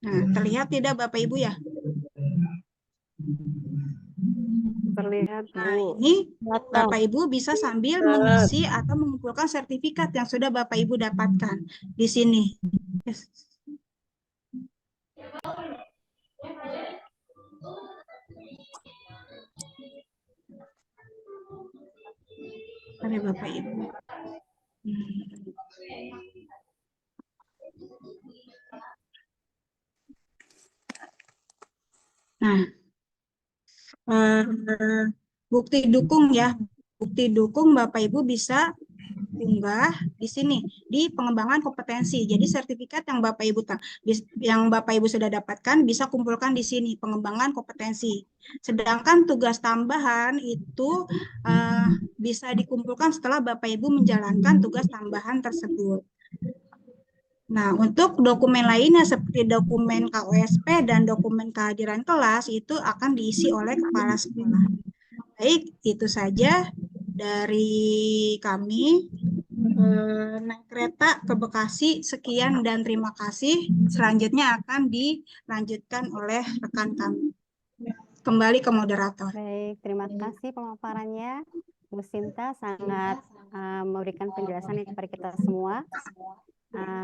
Nah, terlihat tidak Bapak Ibu ya? Terlihat, Bu. Nah, ini Bapak Ibu bisa sambil mengisi atau mengumpulkan sertifikat yang sudah Bapak Ibu dapatkan di sini. Ada Bapak Ibu. Nah, bukti dukung ya, bukti dukung Bapak Ibu bisa unggah di sini di pengembangan kompetensi. Jadi sertifikat yang Bapak Ibu sudah dapatkan bisa kumpulkan di sini pengembangan kompetensi. Sedangkan tugas tambahan itu bisa dikumpulkan setelah Bapak Ibu menjalankan tugas tambahan tersebut. Nah, untuk dokumen lainnya seperti dokumen KOSP dan dokumen kehadiran kelas itu akan diisi oleh kepala sekolah. Baik, itu saja dari kami. Naik kereta ke Bekasi. Sekian dan terima kasih. Selanjutnya akan dilanjutkan oleh rekan kami. Kembali ke moderator. Baik, terima kasih pemaparannya. Bu Sinta sangat memberikan penjelasan kepada kita semua.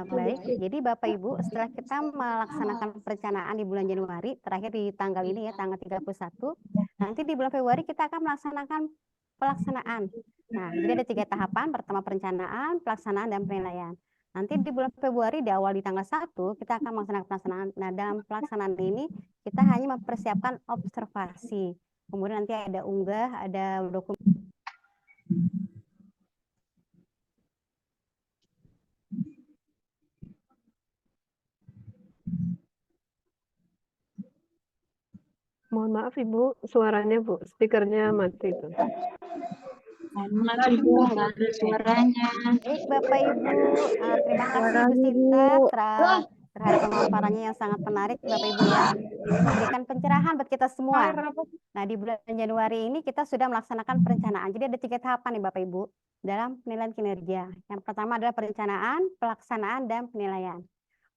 Baik, jadi Bapak Ibu, setelah kita melaksanakan perencanaan di bulan Januari, terakhir di tanggal ini ya, tanggal 31, nanti di bulan Februari kita akan melaksanakan pelaksanaan. Nah, jadi ada 3 tahapan, pertama perencanaan, pelaksanaan, dan penilaian. Nanti di bulan Februari, di awal di tanggal 1, kita akan melaksanakan pelaksanaan. Nah, dalam pelaksanaan ini, kita hanya mempersiapkan observasi. Kemudian nanti ada unggah, ada dokumen. Mohon maaf Ibu, suaranya Bu, speakernya mati itu. Maaf Ibu, nggak ada suaranya. Baik Bapak Ibu, terima kasih Bu Sinta terhadap pemaparannya yang sangat menarik Bapak Ibu ya. Ini memberikan pencerahan buat kita semua. Nah, di bulan Januari ini kita sudah melaksanakan perencanaan. Jadi ada 3 tahapan nih Bapak Ibu dalam penilaian kinerja. Yang pertama adalah perencanaan, pelaksanaan, dan penilaian.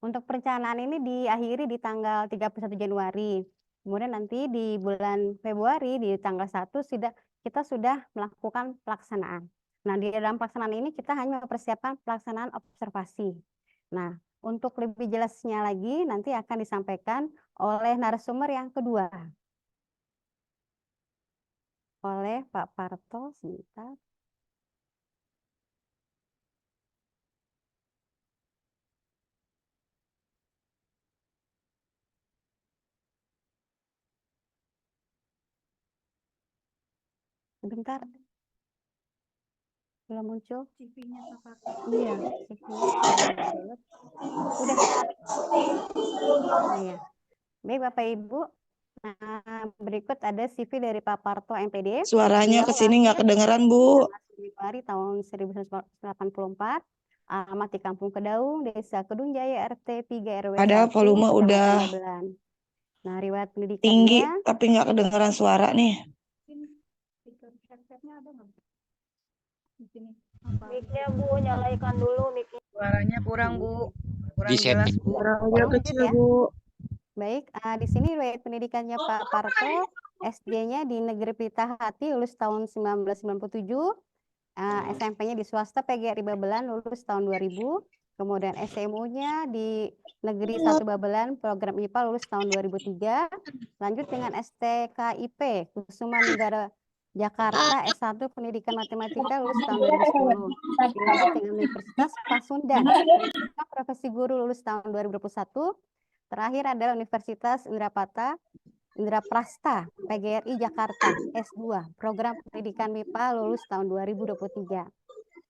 Untuk perencanaan ini diakhiri di tanggal 31 Januari. Kemudian nanti di bulan Februari di tanggal 1 kita sudah melakukan pelaksanaan. Nah, di dalam pelaksanaan ini kita hanya mempersiapkan pelaksanaan observasi. Nah, untuk lebih jelasnya lagi nanti akan disampaikan oleh narasumber yang kedua. Oleh Pak Parto, sebentar. Sebentar. Belum muncul. CV-nya Pak. Iya, CV-nya. Udah. Nah, ya. Baik Bapak Ibu. Nah, berikut ada CV dari Pak Parto MPD. Suaranya ke sini nggak kedengeran, Bu. Februari tahun 1984. Alamat di Kampung Kedaung, Desa Kedung Jaya, RT 3 RW 1. Padahal volume udah Nah, riwayat pendidikannya tinggi, tapi nggak kedengeran suara nih. Mic-nya Bu, nyalakan dulu mic-nya. Suaranya kurang, Bu. Kurang jelas, Bu. Suaranya kecil, ya. Bu. Baik, di sini riwayat pendidikannya Pak Parto, SD-nya di Negeri Pelita Hati, lulus tahun 1997, SMP-nya di swasta PGRI Babelan, lulus tahun 2000, kemudian SMU-nya di Negeri 1 Babelan, program IPA, lulus tahun 2003, lanjut dengan STKIP, Kusuma Negara Jakarta S1 Pendidikan Matematika lulus tahun 2010. Dilanjut dengan Universitas Pasundan, Pendidikan Profesi Guru lulus tahun 2021. Terakhir adalah Universitas Indraprasta PGRI Jakarta S2 Program Pendidikan MIPA lulus tahun 2023.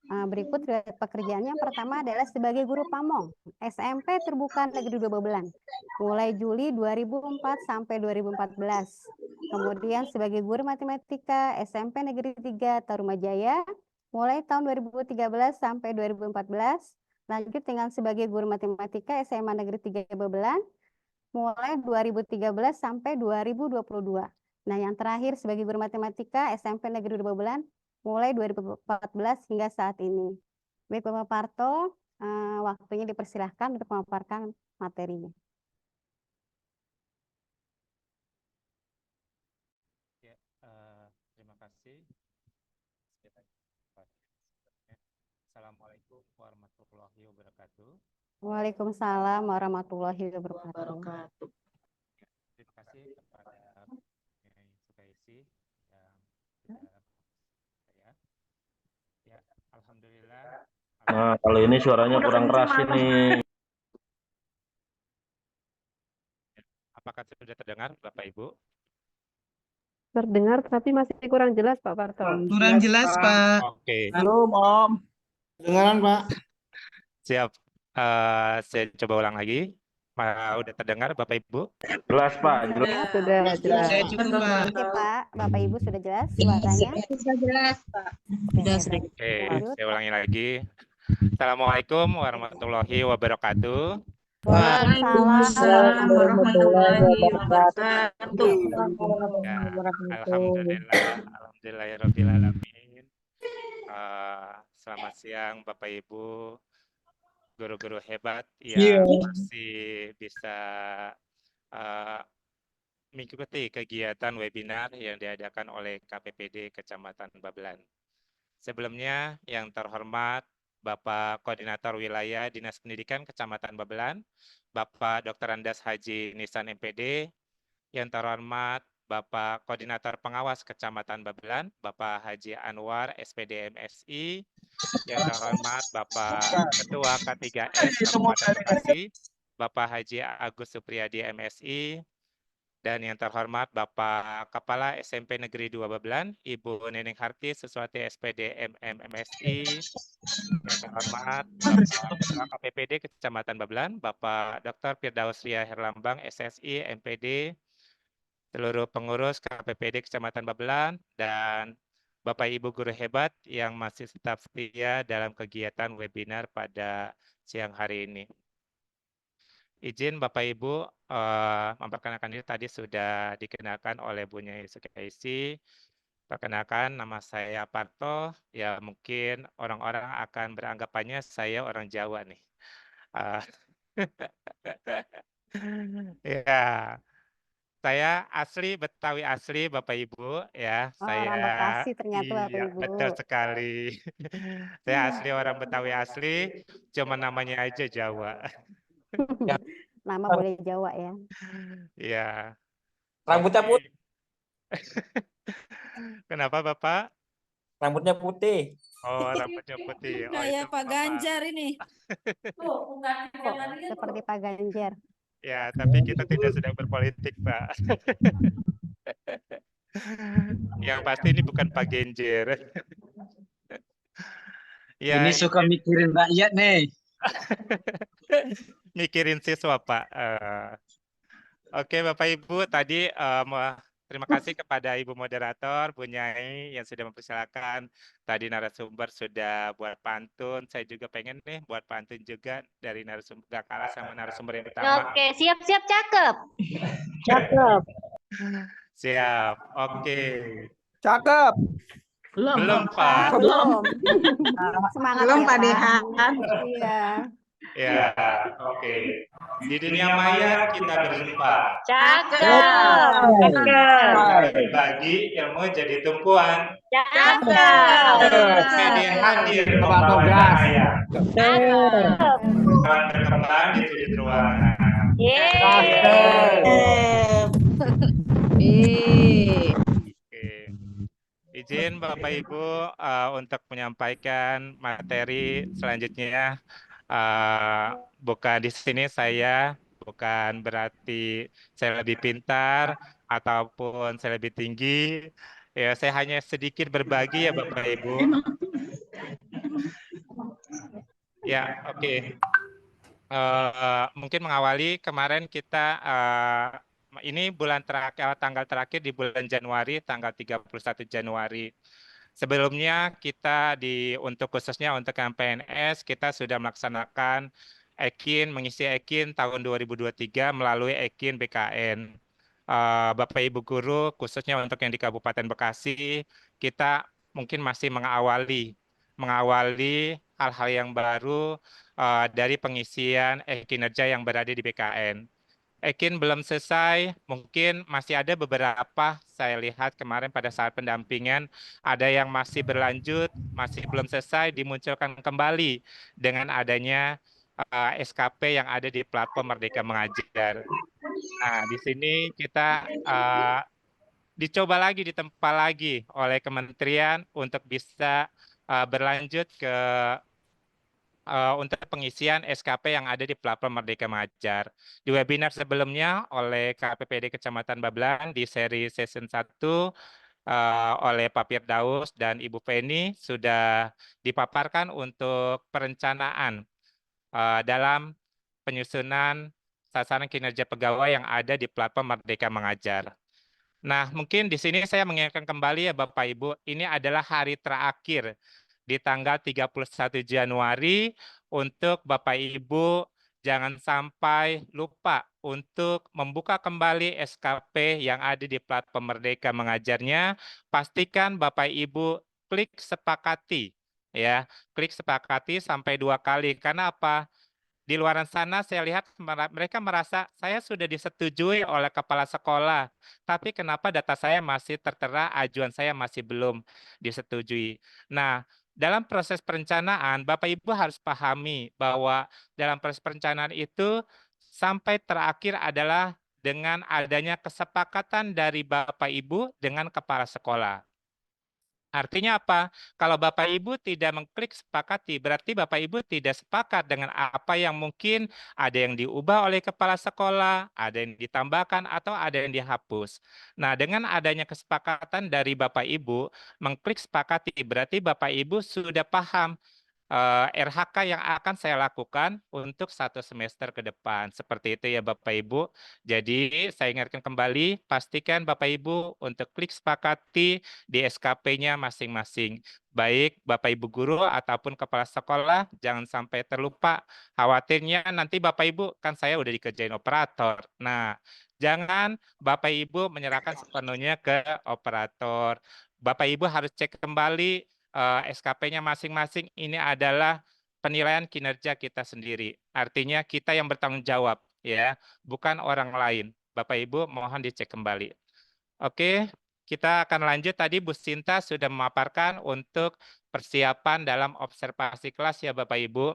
Berikut riwayat pekerjaannya. Yang pertama adalah sebagai guru pamong SMP Terbuka Negeri 2 Babelan mulai Juli 2004 sampai 2014. Kemudian sebagai guru matematika SMP Negeri 3 Tarumajaya mulai tahun 2013 sampai 2014. Lanjut dengan sebagai guru matematika SMA Negeri 3 Babelan mulai 2013 sampai 2022. Nah, yang terakhir sebagai guru matematika SMP Negeri 2 Babelan mulai 2014 hingga saat ini. Baik Bapak Parto, waktunya dipersilahkan untuk memaparkan materinya. Ya, terima kasih. Assalamualaikum warahmatullahi wabarakatuh. Waalaikumsalam warahmatullahi wabarakatuh. Terima kasih kepada Sukaisi yang sudah saya. Ya, alhamdulillah. Nah, kalau ini suaranya kurang keras ini. Apakah sudah terdengar, Bapak Ibu? Terdengar tapi masih kurang jelas Pak Parto. Kurang jelas, Pak. Oke. Halo, Om. Dengaran, Pak. Siap. Saya coba ulang lagi. Udah terdengar Bapak Ibu? Jelas, Pak. Jelas. Sudah jelas. Saya cukup, Pak. Oke Pak, Bapak Ibu sudah jelas suaranya? Sudah jelas, Pak. Oke, saya ulangi lagi. Assalamualaikum warahmatullahi wabarakatuh. Waalaikumsalam warahmatullahi wabarakatuh. Ya, alhamdulillahirrabbilalamin. Selamat siang Bapak Ibu, guru-guru hebat yang masih bisa mengikuti kegiatan webinar yang diadakan oleh KPPD Kecamatan Babelan. Sebelumnya yang terhormat Bapak Koordinator Wilayah Dinas Pendidikan Kecamatan Babelan, Bapak Dr. Andas Haji Nisan MPD, yang terhormat Bapak Koordinator Pengawas Kecamatan Babelan, Bapak Haji Anwar SPD MSI, yang terhormat Bapak Ketua K3S Kabupaten Bekasi, Bapak Haji Agus Supriyadi MSI, dan yang terhormat Bapak Kepala SMP Negeri 2 Babelan, Ibu Neneng Harti Suswati SPD MMSI, yang terhormat Bapak Ketua KPPD Kecamatan Babelan, Bapak Dr. Firdaus Ria Herlambang SSI MPD, seluruh pengurus KPPD Kecamatan Babelan, dan Bapak Ibu guru hebat yang masih tetap setia dalam kegiatan webinar pada siang hari ini. Izin Bapak Ibu memperkenalkan diri, tadi sudah dikenalkan oleh Bu Nyai Sukaisi. Perkenalkan, nama saya Parto. Ya, mungkin orang-orang akan beranggapannya saya orang Jawa nih. Ya, saya asli Betawi asli Bapak Ibu ya. Saya orang Bekasi ternyata Bapak iya, Ibu. betul sekali. Saya asli orang Betawi asli, cuma namanya aja Jawa. Nama boleh Jawa ya. Iya. Rambutnya putih. Kenapa Bapak? Rambutnya putih. Oh, rambutnya putih. Oh, Kayak itu Pak Bapak. Ganjar ini. Seperti Pak Ganjar. Ya, tapi kita tidak sedang berpolitik, Pak. Yang pasti ini bukan Pak Genjer. Ya, ini suka mikirin rakyat nih. mikirin siswa, Pak. Oke, Bapak Ibu, tadi terima kasih kepada Ibu Moderator, Bu Nyai yang sudah mempersilakan. Tadi narasumber sudah buat pantun. Saya juga pengen nih buat pantun juga dari narasumber, gak kalah sama narasumber yang pertama. Oke, siap-siap cakep. Cakep. Siap, oke. Cakep. Belum, Pak. Belum. Semangat Belum, ya, Pak Dehan. Iya. Ya, oke. Di dunia maya kita berjumpa. Cakep. Berbagi ilmu jadi tumpuan. Cakep. Media hadir membawa cahaya. Cakep. Kawan berkembang di sudut ruangan. Yeay. Oke. izin Bapak Ibu untuk menyampaikan materi selanjutnya. Bukan di sini saya bukan berarti saya lebih pintar ataupun saya lebih tinggi. Ya, saya hanya sedikit berbagi ya Bapak Ibu. Ya, oke. Mungkin mengawali kemarin kita ini bulan terakhir, tanggal terakhir di bulan Januari, tanggal 31 Januari. Sebelumnya kita untuk khususnya untuk yang PNS kita sudah melaksanakan mengisi EKIN tahun 2023 melalui EKIN BKN. Bapak Ibu guru khususnya untuk yang di Kabupaten Bekasi kita mungkin masih mengawali hal-hal yang baru dari pengisian kinerja yang berada di BKN. EKIN belum selesai, mungkin masih ada beberapa saya lihat kemarin pada saat pendampingan, ada yang masih berlanjut, masih belum selesai, dimunculkan kembali dengan adanya SKP yang ada di platform Merdeka Mengajar. Nah, di sini kita dicoba lagi, ditempa lagi oleh kementerian untuk bisa berlanjut ke untuk pengisian SKP yang ada di platform Merdeka Mengajar. Di webinar sebelumnya oleh KPPD Kecamatan Babelan di seri season 1 oleh Pak Firdaus dan Ibu Feni sudah dipaparkan untuk perencanaan dalam penyusunan sasaran kinerja pegawai yang ada di platform Merdeka Mengajar. Nah, mungkin di sini saya mengingatkan kembali ya Bapak Ibu, ini adalah hari terakhir di tanggal 31 Januari untuk Bapak Ibu jangan sampai lupa untuk membuka kembali SKP yang ada di platform Merdeka Mengajarnya. Pastikan Bapak Ibu klik sepakati ya, klik sepakati sampai 2 kali. Karena apa? Di luar sana saya lihat mereka merasa saya sudah disetujui oleh kepala sekolah, tapi kenapa data saya masih tertera, ajuan saya masih belum disetujui. Nah, dalam proses perencanaan, Bapak Ibu harus pahami bahwa dalam proses perencanaan itu sampai terakhir adalah dengan adanya kesepakatan dari Bapak Ibu dengan kepala sekolah. Artinya apa? Kalau Bapak Ibu tidak mengklik sepakati, berarti Bapak Ibu tidak sepakat dengan apa yang mungkin ada yang diubah oleh kepala sekolah, ada yang ditambahkan, atau ada yang dihapus. Nah, dengan adanya kesepakatan dari Bapak Ibu, mengklik sepakati, berarti Bapak Ibu sudah paham RHK yang akan saya lakukan untuk 1 semester ke depan. Seperti itu ya Bapak Ibu. Jadi saya ingatkan kembali, pastikan Bapak Ibu untuk klik sepakati di SKP-nya masing-masing. Baik Bapak Ibu guru ataupun kepala sekolah, jangan sampai terlupa. Khawatirnya nanti Bapak Ibu, kan saya udah dikerjain operator. Nah, jangan Bapak Ibu menyerahkan sepenuhnya ke operator. Bapak Ibu harus cek kembali SKP-nya masing-masing. Ini adalah penilaian kinerja kita sendiri. Artinya kita yang bertanggung jawab, ya, bukan orang lain. Bapak Ibu mohon dicek kembali. Oke, kita akan lanjut. Tadi Bu Sinta sudah memaparkan untuk persiapan dalam observasi kelas ya Bapak Ibu.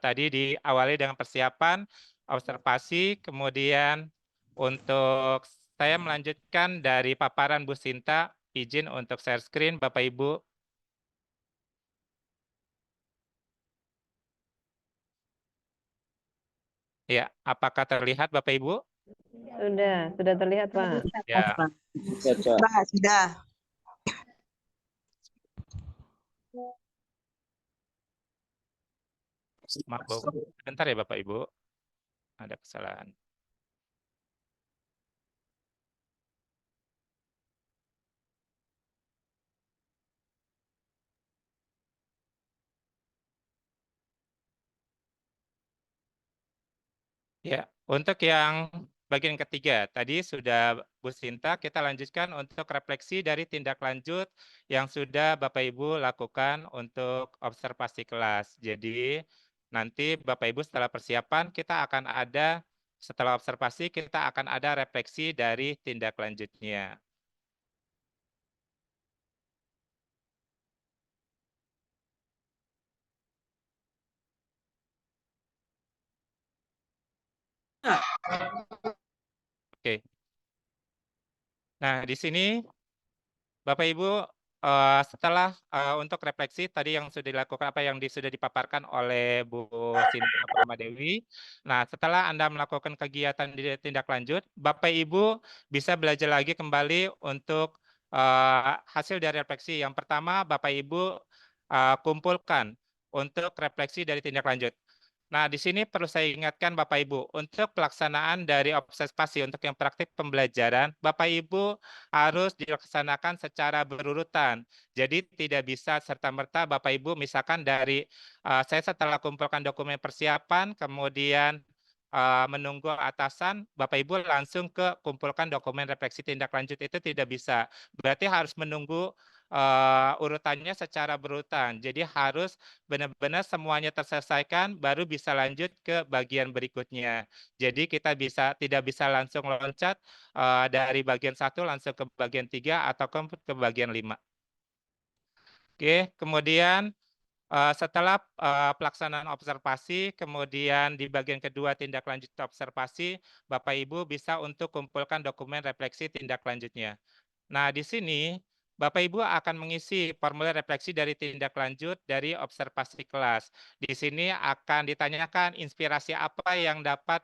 Tadi diawali dengan persiapan observasi, kemudian untuk saya melanjutkan dari paparan Bu Sinta. Izin untuk share screen Bapak Ibu. Ya, apakah terlihat Bapak Ibu? Sudah terlihat Pak. Ya. Sudah. Maaf, bentar ya Bapak Ibu. Ada kesalahan. Ya, untuk yang bagian ketiga, tadi sudah Bu Sinta, kita lanjutkan untuk refleksi dari tindak lanjut yang sudah Bapak Ibu lakukan untuk observasi kelas. Jadi, nanti Bapak Ibu setelah persiapan, setelah observasi, kita akan ada refleksi dari tindak lanjutnya. Oke. Nah, di sini Bapak Ibu setelah untuk refleksi tadi yang sudah dilakukan sudah dipaparkan oleh Bu Sinta Purmadewi. Nah, setelah Anda melakukan kegiatan di tindak lanjut, Bapak Ibu bisa belajar lagi kembali untuk hasil dari refleksi. Yang pertama, Bapak Ibu kumpulkan untuk refleksi dari tindak lanjut. Nah, di sini perlu saya ingatkan Bapak Ibu, untuk pelaksanaan dari observasi untuk yang praktik pembelajaran, Bapak Ibu harus dilaksanakan secara berurutan. Jadi tidak bisa serta-merta Bapak Ibu misalkan dari saya setelah kumpulkan dokumen persiapan, kemudian menunggu atasan, Bapak Ibu langsung ke kumpulkan dokumen refleksi tindak lanjut, itu tidak bisa. Berarti harus menunggu urutannya secara berurutan. Jadi harus benar-benar semuanya terselesaikan, baru bisa lanjut ke bagian berikutnya. Jadi kita tidak bisa langsung loncat dari bagian 1 langsung ke bagian 3 atau ke bagian 5. Oke, kemudian setelah pelaksanaan observasi, kemudian di bagian kedua tindak lanjut observasi, Bapak Ibu bisa untuk kumpulkan dokumen refleksi tindak lanjutnya. Nah, di sini Bapak Ibu akan mengisi formulir refleksi dari tindak lanjut dari observasi kelas. Di sini akan ditanyakan inspirasi apa yang dapat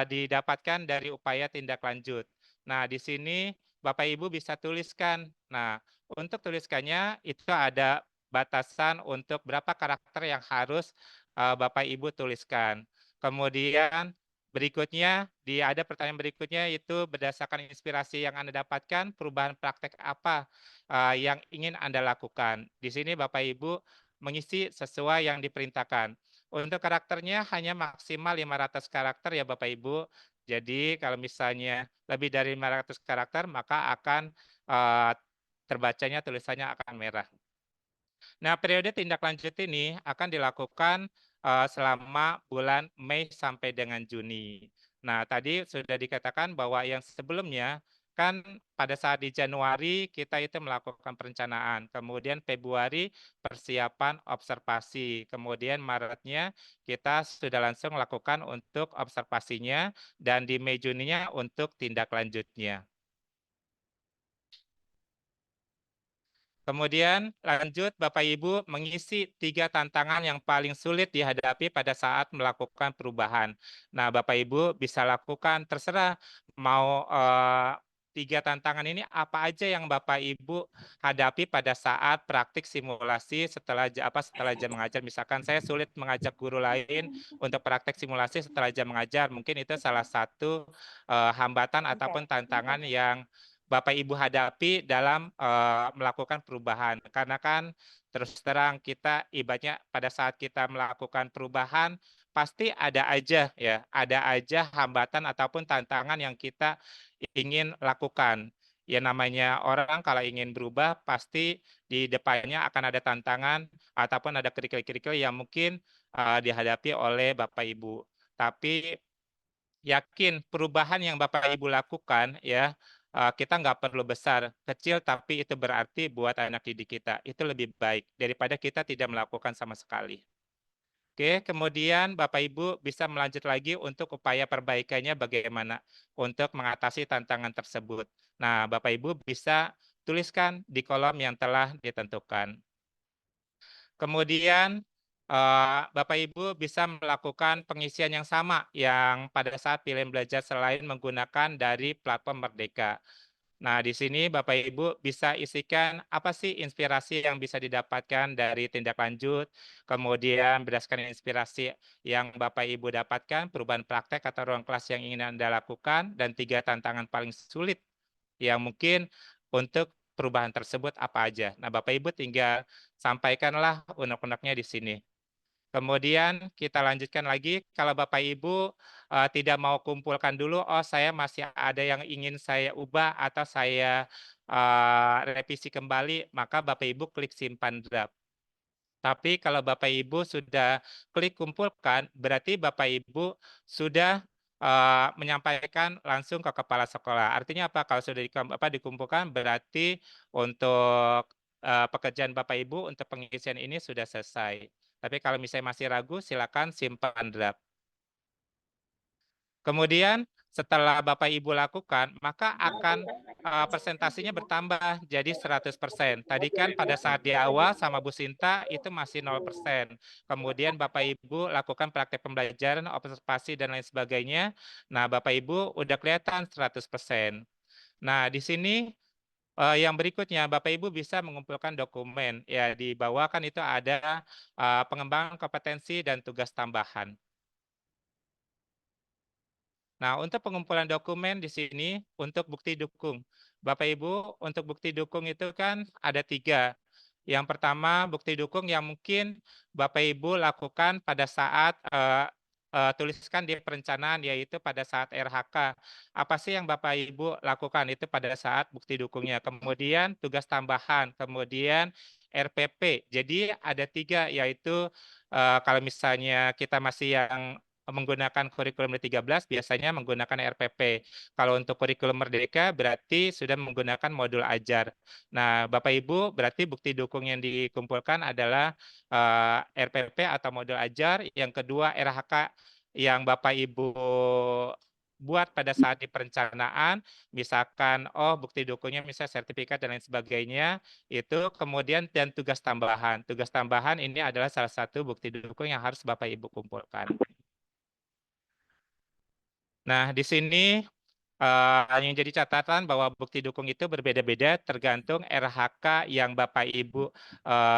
didapatkan dari upaya tindak lanjut. Nah, di sini Bapak Ibu bisa tuliskan. Nah, untuk tuliskannya itu ada batasan untuk berapa karakter yang harus Bapak Ibu tuliskan. Kemudian berikutnya, ada pertanyaan berikutnya itu berdasarkan inspirasi yang Anda dapatkan, perubahan praktek apa yang ingin Anda lakukan. Di sini Bapak Ibu mengisi sesuai yang diperintahkan. Untuk karakternya hanya maksimal 500 karakter ya Bapak Ibu. Jadi kalau misalnya lebih dari 500 karakter, maka akan terbacanya tulisannya akan merah. Nah, periode tindak lanjut ini akan dilakukan selama bulan Mei sampai dengan Juni. Nah, tadi sudah dikatakan bahwa yang sebelumnya kan pada saat di Januari kita itu melakukan perencanaan, kemudian Februari persiapan observasi, kemudian Maretnya kita sudah langsung melakukan untuk observasinya, dan di Mei Juninya untuk tindak lanjutnya. Kemudian lanjut Bapak Ibu mengisi 3 tantangan yang paling sulit dihadapi pada saat melakukan perubahan. Nah, Bapak Ibu bisa lakukan terserah mau 3 tantangan ini apa aja yang Bapak Ibu hadapi pada saat praktik simulasi setelah jam mengajar. Misalkan saya sulit mengajak guru lain untuk praktek simulasi setelah jam mengajar. Mungkin itu salah satu hambatan ataupun tantangan yang Bapak Ibu hadapi dalam melakukan perubahan. Karena kan terus terang kita ibaratnya pada saat kita melakukan perubahan pasti ada aja hambatan ataupun tantangan yang kita ingin lakukan. Ya namanya orang kalau ingin berubah pasti di depannya akan ada tantangan ataupun ada kerikil-kerikil yang mungkin dihadapi oleh Bapak Ibu. Tapi yakin perubahan yang Bapak Ibu lakukan ya, kita nggak perlu besar, kecil tapi itu berarti buat anak didik kita. Itu lebih baik daripada kita tidak melakukan sama sekali. Oke, kemudian Bapak Ibu bisa melanjut lagi untuk upaya perbaikannya bagaimana untuk mengatasi tantangan tersebut. Nah, Bapak Ibu bisa tuliskan di kolom yang telah ditentukan. Kemudian Bapak Ibu bisa melakukan pengisian yang sama yang pada saat pilihan belajar selain menggunakan dari platform Merdeka. Nah, di sini Bapak Ibu bisa isikan apa sih inspirasi yang bisa didapatkan dari tindak lanjut, kemudian berdasarkan inspirasi yang Bapak Ibu dapatkan, perubahan praktek atau ruang kelas yang ingin Anda lakukan, dan 3 tantangan paling sulit yang mungkin untuk perubahan tersebut apa aja. Nah, Bapak Ibu tinggal sampaikanlah unek-uneknya di sini. Kemudian kita lanjutkan lagi, kalau Bapak Ibu tidak mau kumpulkan dulu, oh saya masih ada yang ingin saya ubah atau saya revisi kembali, maka Bapak Ibu klik simpan draft. Tapi kalau Bapak Ibu sudah klik kumpulkan, berarti Bapak Ibu sudah menyampaikan langsung ke kepala sekolah. Artinya apa? Kalau sudah dikumpulkan, berarti untuk pekerjaan Bapak Ibu untuk pengisian ini sudah selesai. Tapi kalau misalnya masih ragu, silakan simpan draft. Kemudian setelah Bapak Ibu lakukan, maka akan presentasinya bertambah jadi 100%. Tadi kan pada saat di awal sama Bu Sinta itu masih 0%. Kemudian Bapak Ibu lakukan praktek pembelajaran, observasi dan lain sebagainya. Nah, Bapak Ibu udah kelihatan 100%. Nah, di sini yang berikutnya Bapak Ibu bisa mengumpulkan dokumen. Ya, di bawah kan itu ada pengembangan kompetensi dan tugas tambahan. Nah, untuk pengumpulan dokumen di sini untuk bukti dukung. Bapak Ibu, untuk bukti dukung itu kan ada 3. Yang pertama, bukti dukung yang mungkin Bapak Ibu lakukan pada saat tuliskan di perencanaan, yaitu pada saat RHK. Apa sih yang Bapak Ibu lakukan itu pada saat bukti dukungnya. Kemudian tugas tambahan, kemudian RPP. Jadi ada 3, yaitu kalau misalnya kita masih yang menggunakan kurikulum 13 biasanya menggunakan RPP. Kalau untuk kurikulum Merdeka berarti sudah menggunakan modul ajar. Nah, Bapak Ibu berarti bukti dukung yang dikumpulkan adalah RPP atau modul ajar. Yang kedua RHK yang Bapak Ibu buat pada saat di perencanaan, misalkan bukti dukungnya misalnya sertifikat dan lain sebagainya, itu kemudian dan tugas tambahan. Tugas tambahan ini adalah salah satu bukti dukung yang harus Bapak Ibu kumpulkan. Nah, di sini yang jadi catatan bahwa bukti dukung itu berbeda-beda tergantung RHK yang Bapak Ibu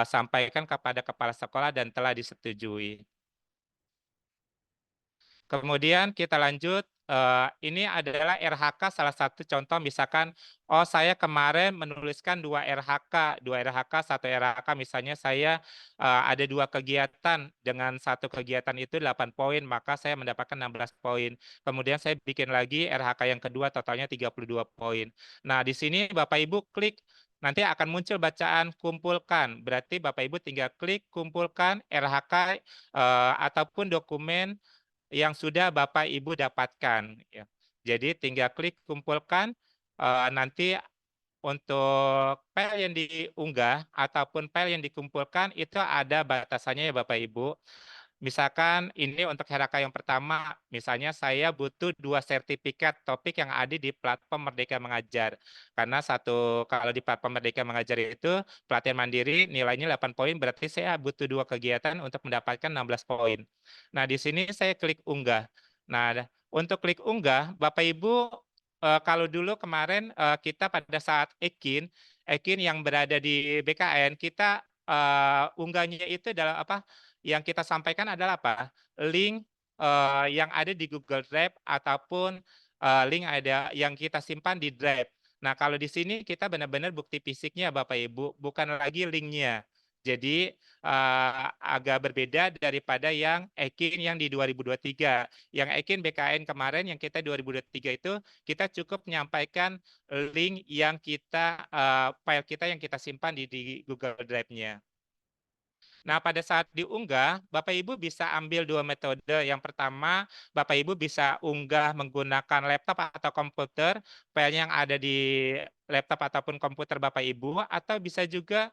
sampaikan kepada kepala sekolah dan telah disetujui. Kemudian kita lanjut, ini adalah RHK salah satu contoh misalkan, saya kemarin menuliskan 2 RHK, 1 RHK misalnya saya ada 2 kegiatan, dengan 1 kegiatan itu 8 poin, maka saya mendapatkan 16 poin. Kemudian saya bikin lagi RHK yang kedua totalnya 32 poin. Nah, di sini Bapak Ibu klik, nanti akan muncul bacaan kumpulkan, berarti Bapak Ibu tinggal klik kumpulkan RHK ataupun dokumen yang sudah Bapak Ibu dapatkan. Ya. Jadi tinggal klik kumpulkan, nanti untuk file yang diunggah ataupun file yang dikumpulkan itu ada batasannya ya Bapak Ibu. Misalkan ini untuk RHK yang pertama, misalnya saya butuh 2 sertifikat topik yang ada di platform Merdeka Mengajar. Karena kalau di platform Merdeka Mengajar itu pelatihan mandiri nilainya 8 poin, berarti saya butuh 2 kegiatan untuk mendapatkan 16 poin. Nah, di sini saya klik unggah. Nah, untuk klik unggah, Bapak Ibu kalau dulu kemarin kita pada saat Ekin yang berada di BKN, kita unggahnya itu adalah apa? Yang kita sampaikan adalah apa? Link yang ada di Google Drive ataupun link ada yang kita simpan di Drive. Nah, kalau di sini kita benar-benar bukti fisiknya Bapak Ibu, bukan lagi linknya. Jadi agak berbeda daripada yang Ekin yang di 2023. Yang Ekin BKN kemarin yang kita 2023 itu kita cukup menyampaikan link yang kita file kita yang kita simpan di Google Drive-nya. Nah, pada saat diunggah, Bapak Ibu bisa ambil 2 metode. Yang pertama, Bapak Ibu bisa unggah menggunakan laptop atau komputer, file yang ada di laptop ataupun komputer Bapak Ibu, atau bisa juga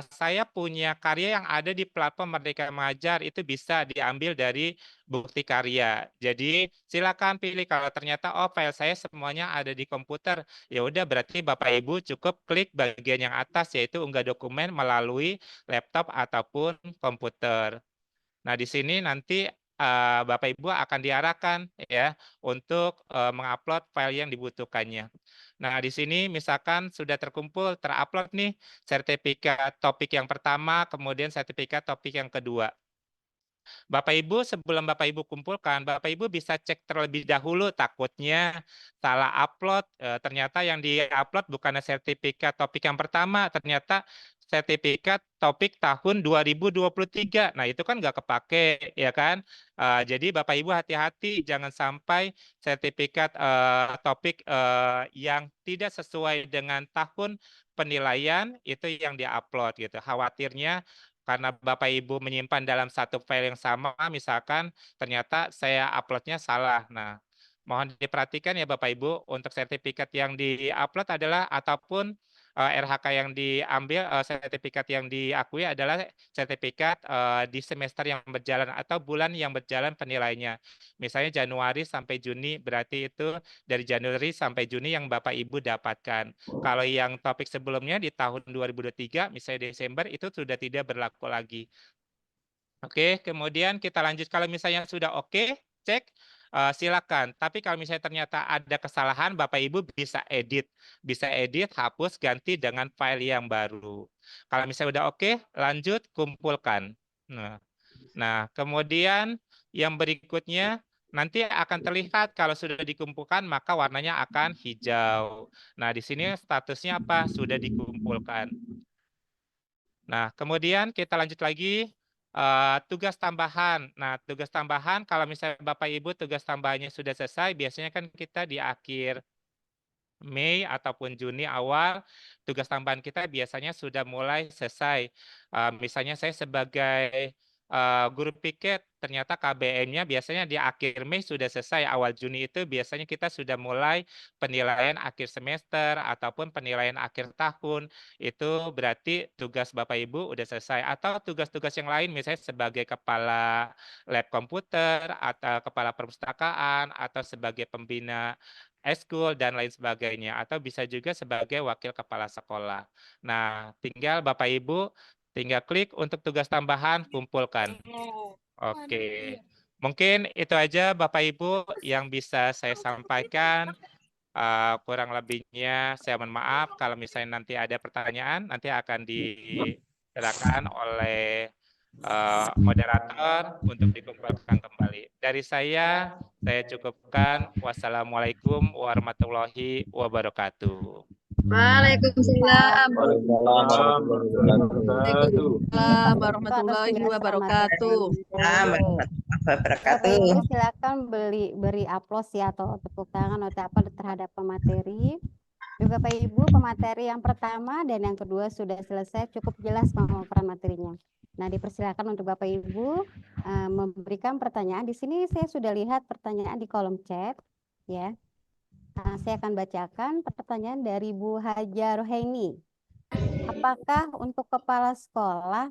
saya punya karya yang ada di platform Merdeka Mengajar, itu bisa diambil dari bukti karya. Jadi silakan pilih, kalau ternyata file saya semuanya ada di komputer, ya udah berarti Bapak Ibu cukup klik bagian yang atas yaitu unggah dokumen melalui laptop ataupun komputer. Nah, di sini nanti Bapak Ibu akan diarahkan ya untuk mengupload file yang dibutuhkannya. Nah, di sini misalkan sudah terupload nih sertifikat topik yang pertama, kemudian sertifikat topik yang kedua. Bapak Ibu, sebelum Bapak Ibu kumpulkan, Bapak Ibu bisa cek terlebih dahulu, takutnya salah upload, ternyata yang di-upload bukan sertifikat topik yang pertama, ternyata sertifikat topik tahun 2023. Nah, itu kan nggak kepake, ya kan? Jadi Bapak Ibu hati-hati, jangan sampai sertifikat topik yang tidak sesuai dengan tahun penilaian itu yang di-upload gitu. Khawatirnya karena Bapak Ibu menyimpan dalam satu file yang sama, misalkan ternyata saya uploadnya salah. Nah, mohon diperhatikan ya Bapak Ibu, untuk sertifikat yang di-upload adalah ataupun RHK yang diambil, sertifikat yang diakui adalah sertifikat di semester yang berjalan atau bulan yang berjalan penilaiannya. Misalnya Januari sampai Juni, berarti itu dari Januari sampai Juni yang Bapak Ibu dapatkan. Kalau yang topik sebelumnya di tahun 2023, misalnya Desember, itu sudah tidak berlaku lagi. Oke, kemudian kita lanjut. Kalau misalnya sudah oke, cek. Silakan. Tapi kalau misalnya ternyata ada kesalahan, Bapak Ibu bisa edit, hapus, ganti dengan file yang baru. Kalau misalnya udah oke, lanjut kumpulkan. Nah, kemudian yang berikutnya nanti akan terlihat kalau sudah dikumpulkan maka warnanya akan hijau. Nah, di sini statusnya apa? Sudah dikumpulkan. Nah, kemudian kita lanjut lagi. Tugas tambahan. Nah, tugas tambahan kalau misalnya Bapak Ibu tugas tambahannya sudah selesai, biasanya kan kita di akhir Mei ataupun Juni awal, tugas tambahan kita biasanya sudah mulai selesai. Misalnya saya sebagai guru piket, ternyata KBM-nya biasanya di akhir Mei sudah selesai, awal Juni itu biasanya kita sudah mulai penilaian akhir semester ataupun penilaian akhir tahun. Itu berarti tugas Bapak Ibu udah selesai. Atau tugas-tugas yang lain misalnya sebagai kepala lab komputer atau kepala perpustakaan atau sebagai pembina eskul dan lain sebagainya, atau bisa juga sebagai wakil kepala sekolah. Nah, tinggal Bapak Ibu tinggal klik untuk tugas tambahan, kumpulkan. Oke, mungkin itu aja Bapak Ibu yang bisa saya sampaikan. Kurang lebihnya saya mohon maaf. Kalau misalnya nanti ada pertanyaan, nanti akan diserahkan oleh moderator untuk dikumpulkan kembali. Dari saya cukupkan. Wassalamualaikum warahmatullahi wabarakatuh. Waalaikumsalam. Waalaikumsalam warahmatullahi wabarakatuh. Wabarakatuh. Bapak Ibu silakan beri aplaus ya atau tepuk tangan atau apa terhadap pemateri. Bapak Ibu, pemateri yang pertama dan yang kedua sudah selesai, cukup jelas pemaparan materinya. Nah, dipersilakan untuk Bapak Ibu memberikan pertanyaan. Di sini saya sudah lihat pertanyaan di kolom chat, ya. Nah, saya akan bacakan pertanyaan dari Bu Haja Rohaini. Apakah untuk kepala sekolah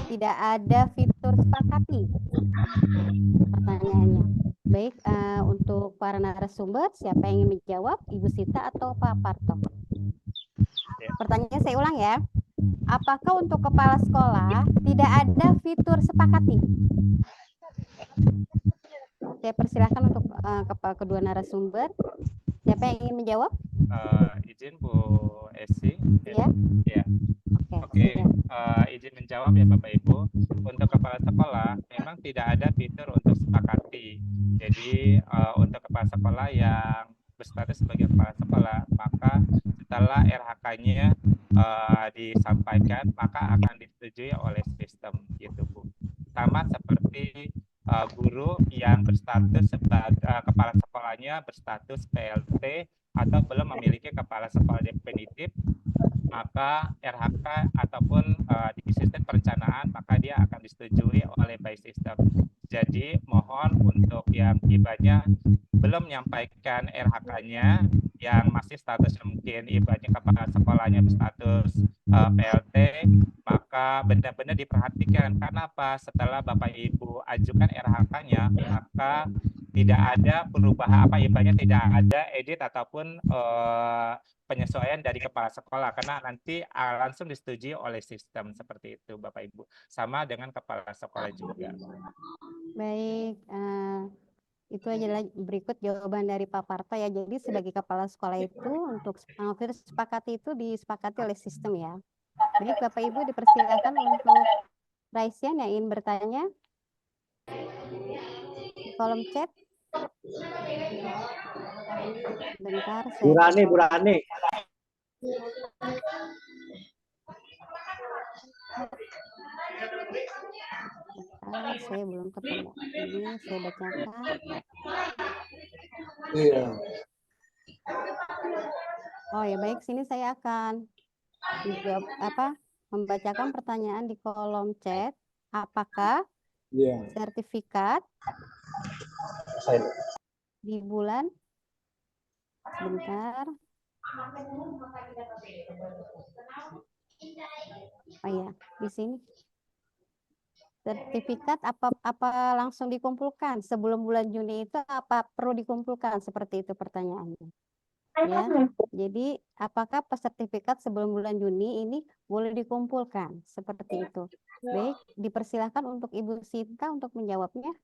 tidak ada fitur sepakati? Pertanyaannya. Baik, untuk para narasumber, siapa yang ingin menjawab? Ibu Sita atau Pak Parto? Pertanyaannya saya ulang ya. Apakah untuk kepala sekolah tidak ada fitur sepakati? Saya persilahkan untuk kedua narasumber. Siapa yang ingin menjawab? Izin Bu Esi. Ya. Ya. Oke. Izin menjawab ya Bapak Ibu. Untuk kepala sekolah memang tidak ada fitur untuk sepakati. Jadi untuk kepala sekolah yang berstatus sebagai kepala sekolah, maka setelah RHK-nya disampaikan, maka akan disetujui oleh sistem gitu Bu. Sama seperti guru yang berstatus sebagai kepala sekolahnya berstatus PLT atau belum memiliki kepala sekolah definitif, maka RHK ataupun di sistem perencanaan maka dia akan disetujui oleh by system. Jadi mohon untuk yang ibanya belum menyampaikan RHK-nya, yang masih statusnya mungkin ibanya kepala sekolahnya berstatus PLT, maka benar-benar diperhatikan. Karena apa? Setelah Bapak Ibu ajukan RHK-nya, maka tidak ada perubahan ibanya tidak ada edit ataupun penyesuaian dari kepala sekolah, karena nanti langsung disetujui oleh sistem seperti itu Bapak Ibu. Sama dengan kepala sekolah juga. Baik, itu aja berikut jawaban dari Pak Parto ya. Jadi sebagai kepala sekolah itu untuk fitur sepakati itu disepakati oleh sistem ya. Baik Bapak Ibu dipersilakan untuk Raisyan yang ingin bertanya di kolom chat. Bentar, saya Bu Rani. Bentar, saya belum ketemu. Ini saya bacakan. Iya. Oh ya baik, sini saya akan membacakan pertanyaan di kolom chat. Apakah sertifikat di bulan sebentar Oh iya, di sini. Sertifikat apa langsung dikumpulkan sebelum bulan Juni itu apa perlu dikumpulkan seperti itu pertanyaannya. Ya, jadi apakah sertifikat sebelum bulan Juni ini boleh dikumpulkan seperti itu? Baik, dipersilahkan untuk Ibu Sinta untuk menjawabnya.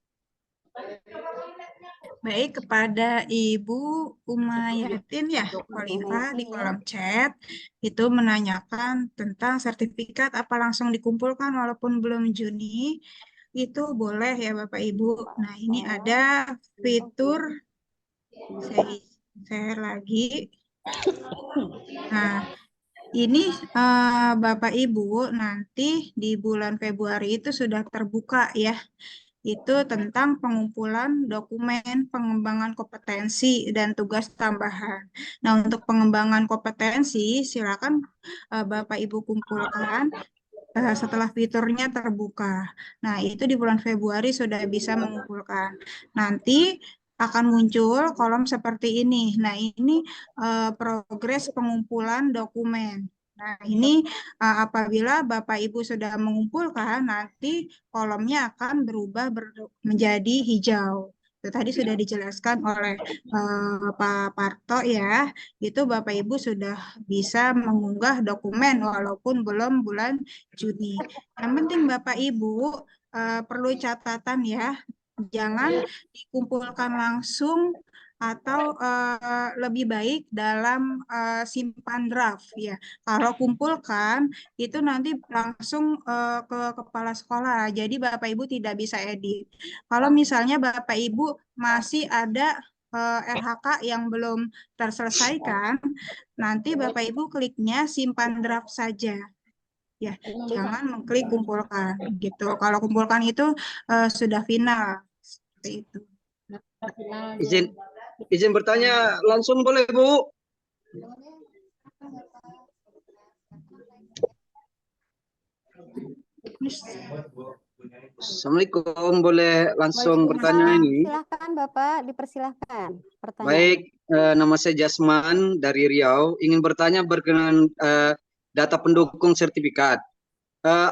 Baik, kepada Ibu Umayatin ya, Oliva di kolom chat itu menanyakan tentang sertifikat apa langsung dikumpulkan walaupun belum Juni, itu boleh ya Bapak Ibu. Nah, ini ada fitur, saya share lagi. Nah, ini Bapak Ibu nanti di bulan Februari itu sudah terbuka ya. Itu tentang pengumpulan dokumen pengembangan kompetensi dan tugas tambahan. Nah, untuk pengembangan kompetensi, silakan Bapak Ibu kumpulkan setelah fiturnya terbuka. Nah, itu di bulan Februari sudah bisa mengumpulkan. Nanti akan muncul kolom seperti ini. Nah, ini progres pengumpulan dokumen. Nah, ini apabila Bapak Ibu sudah mengumpulkan, nanti kolomnya akan berubah menjadi hijau. Itu tadi sudah dijelaskan oleh Pak Parto ya. Itu Bapak Ibu sudah bisa mengunggah dokumen walaupun belum bulan Juni. Yang penting Bapak Ibu perlu catatan ya, jangan dikumpulkan langsung atau lebih baik dalam simpan draft ya. Kalau kumpulkan itu nanti langsung ke kepala sekolah. Jadi Bapak Ibu tidak bisa edit. Kalau misalnya Bapak Ibu masih ada RHK yang belum terselesaikan, nanti Bapak Ibu kliknya simpan draft saja. Ya, jangan mengklik kumpulkan gitu. Kalau kumpulkan itu sudah final seperti itu. Izin bertanya langsung boleh, Bu? Assalamualaikum, boleh langsung bertanya ini? Silakan Bapak, dipersilahkan pertanyaan. Baik, nama saya Jasman dari Riau. Ingin bertanya berkenaan data pendukung sertifikat.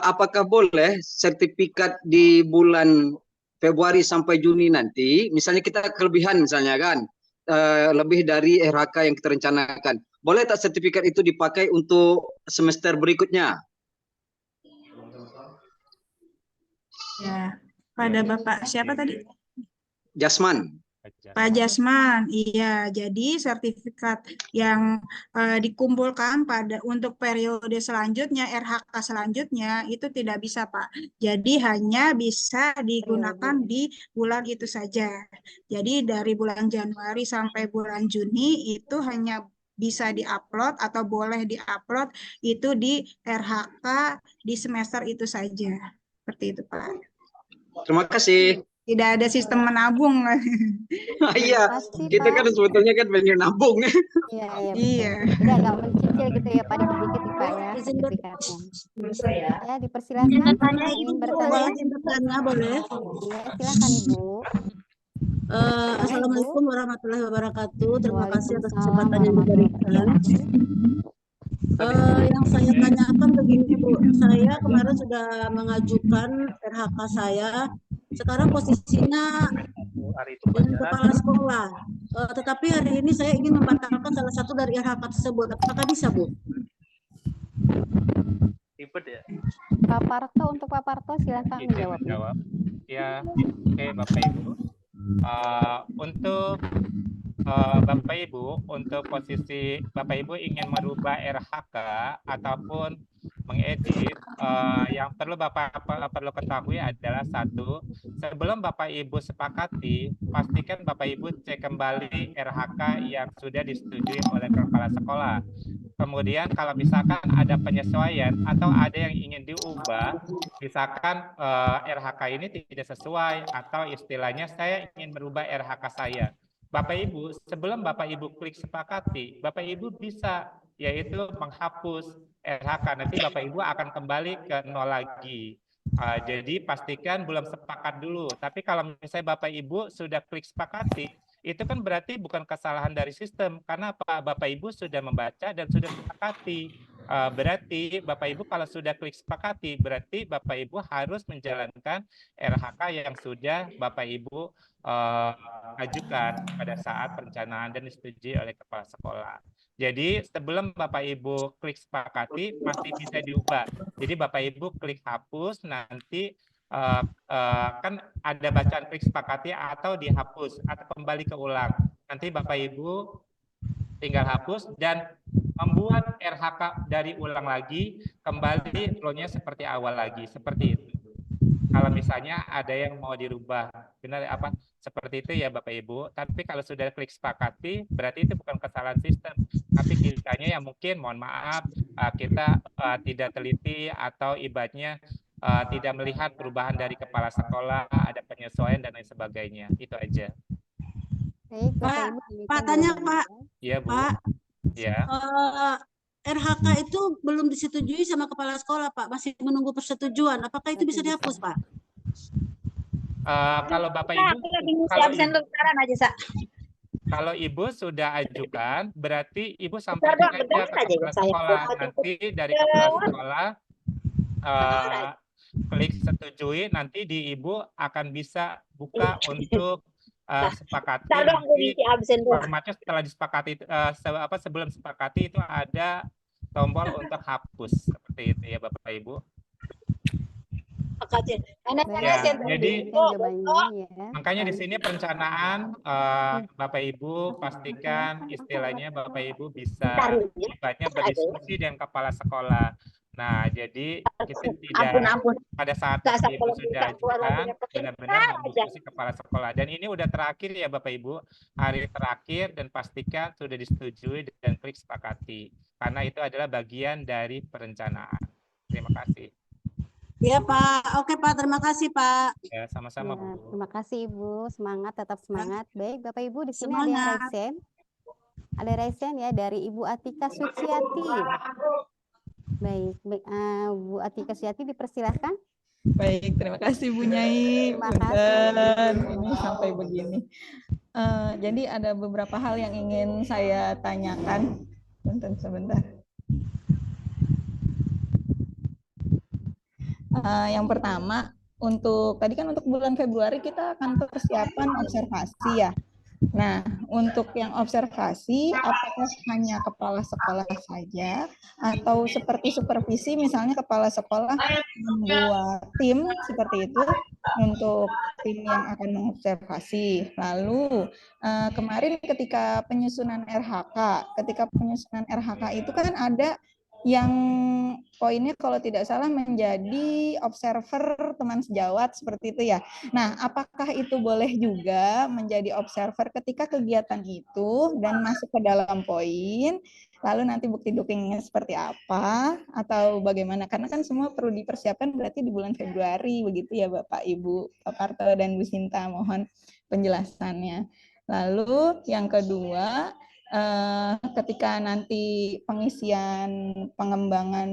Apakah boleh sertifikat di bulan Februari sampai Juni nanti, misalnya kita kelebihan misalnya kan, lebih dari RHK yang kita rencanakan. Boleh tak sertifikat itu dipakai untuk semester berikutnya? Ya, pada Bapak siapa tadi? Jasman. Pak Jasman, iya. Jadi sertifikat yang dikumpulkan untuk periode selanjutnya, RHK selanjutnya itu tidak bisa, Pak. Jadi hanya bisa digunakan di bulan itu saja. Jadi dari bulan Januari sampai bulan Juni itu hanya bisa diupload atau boleh diupload itu di RHK di semester itu saja. Seperti itu, Pak. Terima kasih. Tidak ada sistem menabung. Iya, kita kan sebetulnya kan pengen nabung. Iya. Jadi agak mencicil gitu ya Pak, dikit-dikit ya Pak ya sertifikatnya. Ya, dipersilakan. Ingin bertanya? Boleh? Iya, silakan Ibu. Assalamualaikum warahmatullahi wabarakatuh. Terima kasih atas kesempatan yang diberikan. Yang saya tanyakan begini Bu, saya kemarin sudah mengajukan RHK saya. Sekarang posisinya dengan kepala sekolah. Tetapi hari ini saya ingin membatalkan salah satu dari RHK tersebut. Apakah bisa Bu? Pak Parto, untuk Pak Parto silakan menjawab. Ya, oke Bapak Ibu. Untuk Bapak Ibu, untuk posisi Bapak Ibu ingin merubah RHK ataupun mengedit, yang perlu Bapak perlu ketahui adalah satu, sebelum Bapak Ibu sepakati, pastikan Bapak Ibu cek kembali RHK yang sudah disetujui oleh kepala sekolah. Kemudian kalau misalkan ada penyesuaian atau ada yang ingin diubah, misalkan RHK ini tidak sesuai atau istilahnya saya ingin merubah RHK saya. Bapak Ibu, sebelum Bapak Ibu klik sepakati, Bapak Ibu bisa yaitu menghapus RHK. Nanti Bapak Ibu akan kembali ke nol lagi. Jadi pastikan belum sepakat dulu. Tapi kalau misalnya Bapak Ibu sudah klik sepakati, itu kan berarti bukan kesalahan dari sistem, karena apa? Bapak Ibu sudah membaca dan sudah sepakati. Berarti Bapak Ibu kalau sudah klik sepakati, berarti Bapak Ibu harus menjalankan RHK yang sudah Bapak Ibu ajukan pada saat perencanaan dan disetujui oleh kepala sekolah. Jadi sebelum Bapak Ibu klik sepakati masih bisa diubah. Jadi Bapak Ibu klik hapus, nanti kan ada bacaan klik sepakati atau dihapus atau kembali ke ulang. Nanti Bapak Ibu tinggal hapus dan membuat RHK dari ulang lagi, kembali flow-nya seperti awal lagi, seperti itu. Kalau misalnya ada yang mau dirubah, benar apa? Seperti itu ya Bapak Ibu. Tapi kalau sudah klik sepakati, berarti itu bukan kesalahan sistem. Tapi kitanya yang mungkin, mohon maaf, kita tidak teliti atau ibaratnya tidak melihat perubahan dari kepala sekolah, ada penyesuaian dan lain sebagainya. Itu aja. Baik, Bapak Ibu. Pak tanya Pak. Iya Bu. Pak. Ya. RHK itu belum disetujui sama kepala sekolah, Pak. Masih menunggu persetujuan. Apakah itu bisa dihapus, Pak? Kalau Bapak Ibu, kalau Ibu sudah ajukan, berarti Ibu sampaikan aja ke kepala sekolah. Nanti dari kepala sekolah klik setujui, nanti di Ibu akan bisa buka untuk sepakati. Nanti formatnya setelah disepakati, sebelum sepakati itu ada tombol untuk hapus, seperti itu ya Bapak Ibu. Ya, jadi makanya di sini perencanaan Bapak Ibu pastikan istilahnya Bapak Ibu bisa ibaratnya berdiskusi dengan kepala sekolah. Nah, jadi kita tidak pada saat Bapak Ibu sudah ajukan benar-benar berdiskusi kepala sekolah. Dan ini udah terakhir ya Bapak Ibu, hari terakhir, dan pastikan sudah disetujui dan klik sepakati. Karena itu adalah bagian dari perencanaan. Terima kasih. Ya Pak, oke Pak, terima kasih Pak. Ya, sama-sama Bu. Terima kasih Ibu, semangat, tetap semangat. Baik Bapak Ibu, di sini ada yang raisen. Ada raisen ya dari Ibu Atika Suciati. Baik, Bu Atika Suciati dipersilahkan. Baik, terima kasih Bu Nyai. Terima kasih. Ini sampai begini. Jadi ada beberapa hal yang ingin saya tanyakan. Sebentar. Yang pertama, tadi kan untuk bulan Februari kita akan persiapan observasi ya. Nah, untuk yang observasi, apakah hanya kepala sekolah saja atau seperti supervisi, misalnya kepala sekolah membuat tim seperti itu untuk tim yang akan mengobservasi. Lalu kemarin ketika penyusunan RHK itu kan ada yang poinnya kalau tidak salah menjadi observer teman sejawat seperti itu ya. Nah, apakah itu boleh juga menjadi observer ketika kegiatan itu dan masuk ke dalam poin, lalu nanti bukti dukungnya seperti apa atau bagaimana? Karena kan semua perlu dipersiapkan berarti di bulan Februari begitu ya Bapak Ibu, Pak Parto dan Bu Sinta, mohon penjelasannya. Lalu yang kedua, ketika nanti pengisian pengembangan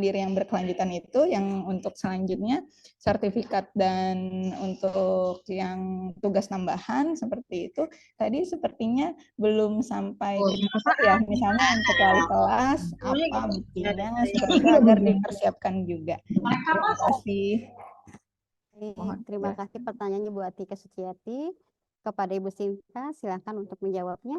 diri yang berkelanjutan itu yang untuk selanjutnya sertifikat dan untuk yang tugas tambahan seperti itu tadi sepertinya belum sampai ya, misalnya untuk wali kelas apa buktinya seperti itu agar dipersiapkan juga. Terima kasih. Terima kasih pertanyaannya Bu Atika Suciati. Kepada Ibu Sinta, silakan untuk menjawabnya.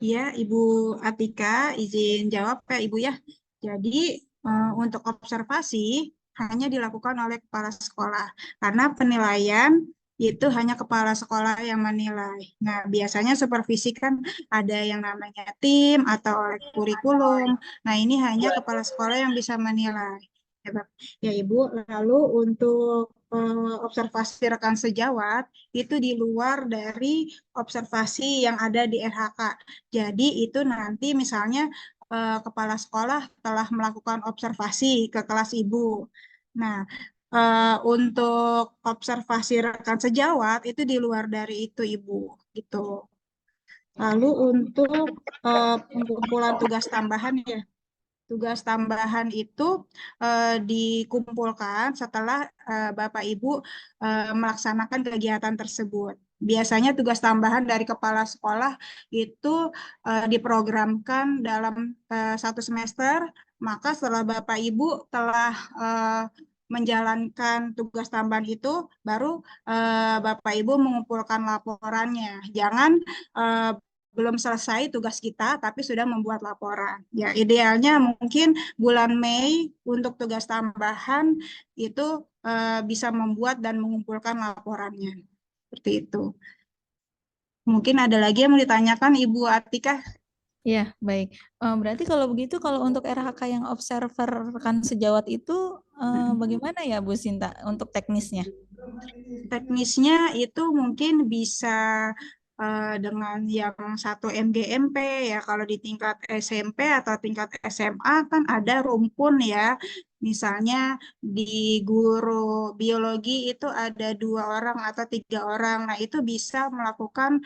Ya, Ibu Atika, izin jawab ya Ibu ya. Jadi untuk observasi hanya dilakukan oleh kepala sekolah karena penilaian itu hanya kepala sekolah yang menilai. Nah, biasanya supervisi kan ada yang namanya tim atau oleh kurikulum. Nah, ini hanya kepala sekolah yang bisa menilai. Ya Ibu, lalu untuk observasi rekan sejawat itu di luar dari observasi yang ada di RHK. Jadi itu nanti misalnya kepala sekolah telah melakukan observasi ke kelas Ibu. Nah, untuk observasi rekan sejawat itu di luar dari itu Ibu, gitu. Lalu untuk pengumpulan tugas tambahan ya. Tugas tambahan itu dikumpulkan setelah Bapak Ibu melaksanakan kegiatan tersebut. Biasanya tugas tambahan dari kepala sekolah itu diprogramkan dalam 1 semester, maka setelah Bapak Ibu telah menjalankan tugas tambahan itu, baru Bapak Ibu mengumpulkan laporannya. Jangan belum selesai tugas kita, tapi sudah membuat laporan. Ya, idealnya mungkin bulan Mei untuk tugas tambahan itu bisa membuat dan mengumpulkan laporannya. Seperti itu. Mungkin ada lagi yang mau ditanyakan, Ibu Atika? Ya, baik. Berarti kalau begitu, kalau untuk RHK yang observer rekan sejawat itu bagaimana ya Bu Sinta untuk teknisnya? Teknisnya itu mungkin bisa dengan yang 1 MGMP ya, kalau di tingkat SMP atau tingkat SMA kan ada rumpun ya. Misalnya di guru biologi itu ada 2 orang atau 3 orang. Nah, itu bisa melakukan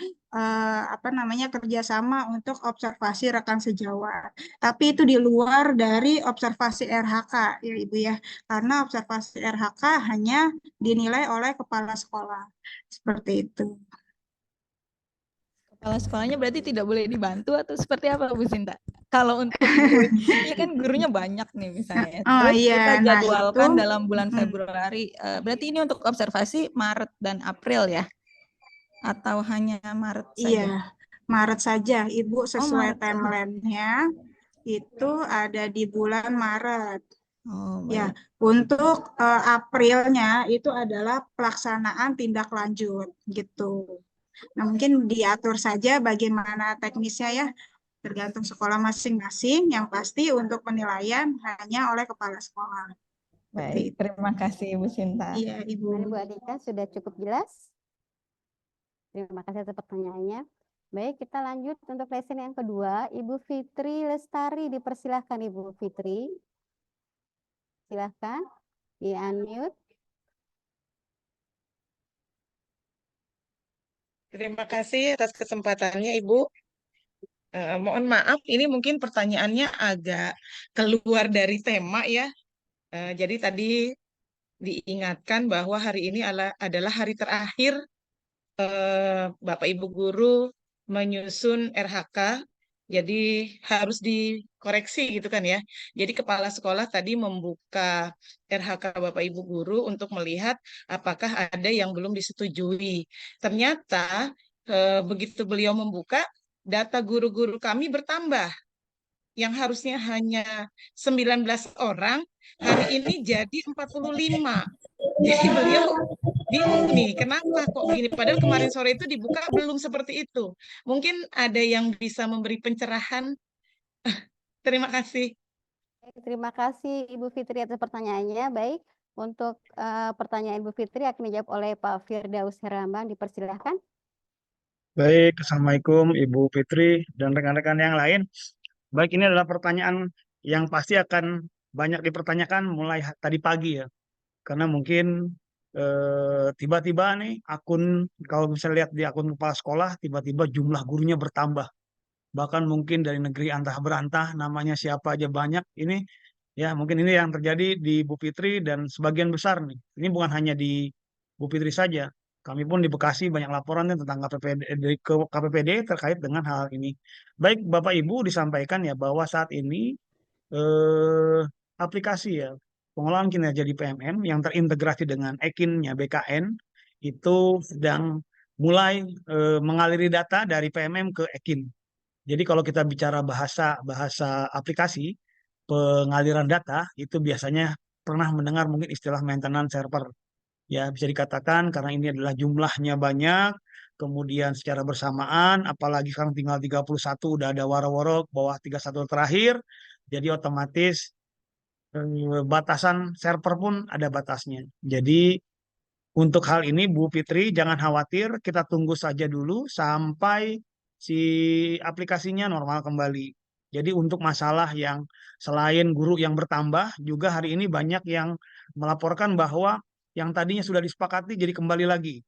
kerjasama untuk observasi rekan sejawat. Tapi itu di luar dari observasi RHK ya Ibu ya. Karena observasi RHK hanya dinilai oleh kepala sekolah. Seperti itu. Kepala sekolahnya berarti tidak boleh dibantu atau seperti apa Bu Sinta? Kalau untuk guru, ya kan gurunya banyak nih misalnya. Oh Terus iya, kita nah jadwalkan itu dalam bulan Februari. Berarti ini untuk observasi Maret dan April ya? Atau hanya Maret saja? Iya, Maret saja. Ibu sesuai Maret saja. timeline-nya itu ada di bulan Maret. Oh, Ya, baik. untuk Aprilnya itu adalah pelaksanaan tindak lanjut gitu. Nah, mungkin diatur saja bagaimana teknisnya ya, tergantung sekolah masing-masing. Yang pasti untuk penilaian hanya oleh kepala sekolah. Baik, terima kasih Bu Sinta. Iya, Ibu. Bu Atika sudah cukup jelas. Terima kasih atas pertanyaannya. Baik, kita lanjut untuk lesson yang kedua. Ibu Fitri Lestari, dipersilahkan Ibu Fitri. Silahkan di-unmute. Terima kasih atas kesempatannya, Ibu. Mohon maaf, ini mungkin pertanyaannya agak keluar dari tema ya. Jadi tadi diingatkan bahwa hari ini adalah hari terakhir Bapak Ibu guru menyusun RHK. Jadi harus dikoreksi gitu kan ya. Jadi kepala sekolah tadi membuka RHK Bapak Ibu guru untuk melihat apakah ada yang belum disetujui. Ternyata begitu beliau membuka, data guru-guru kami bertambah. Yang harusnya hanya 19 orang, hari ini jadi 45. Jadi beliau bingung nih, kenapa kok gini? Padahal kemarin sore itu dibuka belum seperti itu. Mungkin ada yang bisa memberi pencerahan. Terima kasih. Terima kasih Ibu Fitri atas pertanyaannya. Baik, untuk pertanyaan Ibu Fitri akan dijawab oleh Pak Firdaus Herambang. Dipersilahkan. Baik, Assalamualaikum Ibu Fitri dan rekan-rekan yang lain. Baik, ini adalah pertanyaan yang pasti akan banyak dipertanyakan mulai tadi pagi ya. Karena mungkin tiba-tiba nih kalau bisa lihat di akun kepala sekolah, tiba-tiba jumlah gurunya bertambah. Bahkan mungkin dari negeri antah berantah, namanya siapa aja banyak. Ini ya mungkin ini yang terjadi di Bu Fitri dan sebagian besar nih. Ini bukan hanya di Bu Fitri saja. Kami pun di Bekasi banyak laporan tentang KPPD terkait dengan hal ini. Baik Bapak Ibu, disampaikan ya bahwa saat ini aplikasi ya pengelolaan kinerja di PMM yang terintegrasi dengan Ekin-nya BKN itu sedang mulai mengaliri data dari PMM ke Ekin. Jadi kalau kita bicara bahasa aplikasi pengaliran data itu biasanya pernah mendengar mungkin istilah maintenance server. Ya, bisa dikatakan karena ini adalah jumlahnya banyak, kemudian secara bersamaan, apalagi sekarang tinggal 31, udah ada waro-waro bawah 31 terakhir, jadi otomatis batasan server pun ada batasnya. Jadi untuk hal ini Bu Fitri jangan khawatir, kita tunggu saja dulu sampai si aplikasinya normal kembali. Jadi untuk masalah yang selain guru yang bertambah, juga hari ini banyak yang melaporkan bahwa yang tadinya sudah disepakati jadi kembali lagi,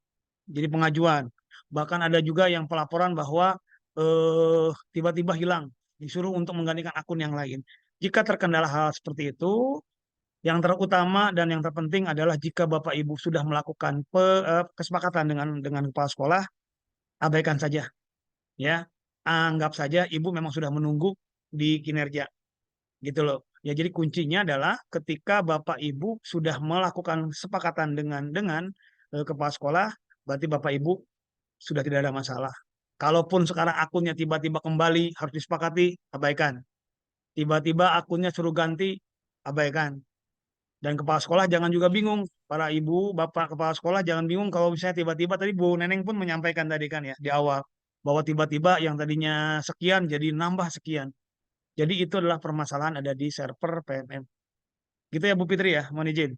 jadi pengajuan. Bahkan ada juga yang pelaporan bahwa tiba-tiba hilang, disuruh untuk menggantikan akun yang lain. Jika terkendala hal seperti itu, yang terutama dan yang terpenting adalah jika Bapak Ibu sudah melakukan kesepakatan dengan kepala sekolah, abaikan saja, ya. Anggap saja Ibu memang sudah menunggu di kinerja, gitu loh. Ya, jadi kuncinya adalah ketika Bapak Ibu sudah melakukan kesepakatan dengan kepala sekolah, berarti Bapak Ibu sudah tidak ada masalah. Kalaupun sekarang akunnya tiba-tiba kembali harus disepakati, abaikan. Tiba-tiba akunnya suruh ganti, abaikan. Dan kepala sekolah jangan juga bingung. Para ibu, bapak kepala sekolah jangan bingung kalau misalnya tiba-tiba tadi Bu Neneng pun menyampaikan tadi kan ya di awal bahwa tiba-tiba yang tadinya sekian jadi nambah sekian. Jadi itu adalah permasalahan ada di server PMM. Gitu ya Bu Fitri ya, mohon izin.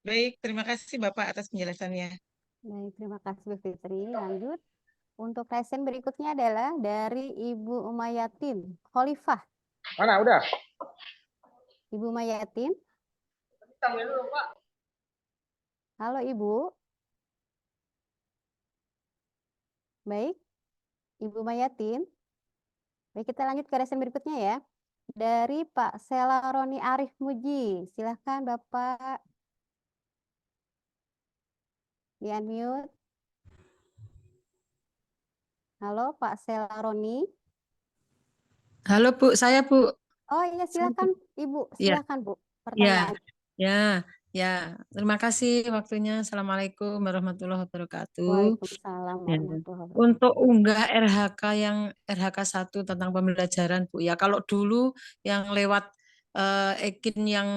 Baik, terima kasih Bapak atas penjelasannya. Baik, terima kasih Bu Fitri. Lanjut. Untuk resen berikutnya adalah dari Ibu Umayatin Khalifah. Mana udah? Ibu Umayatin. Halo Ibu. Baik, Ibu Mayatin. Baik, kita lanjut ke resen berikutnya ya. Dari Pak Selaroni Arif Muji. Silahkan Bapak. Di-unmute. Halo Pak Selaroni. Halo Bu, saya Bu. Oh iya, silakan Ibu. Ya, Silakan Bu. ya, Pertanyaan. ya. Terima kasih waktunya. Assalamualaikum warahmatullahi wabarakatuh. Waalaikumsalam Ya. warahmatullahi wabarakatuh. Untuk unggah RHK yang RHK 1 tentang pembelajaran Bu ya. Kalau dulu yang lewat Ekin yang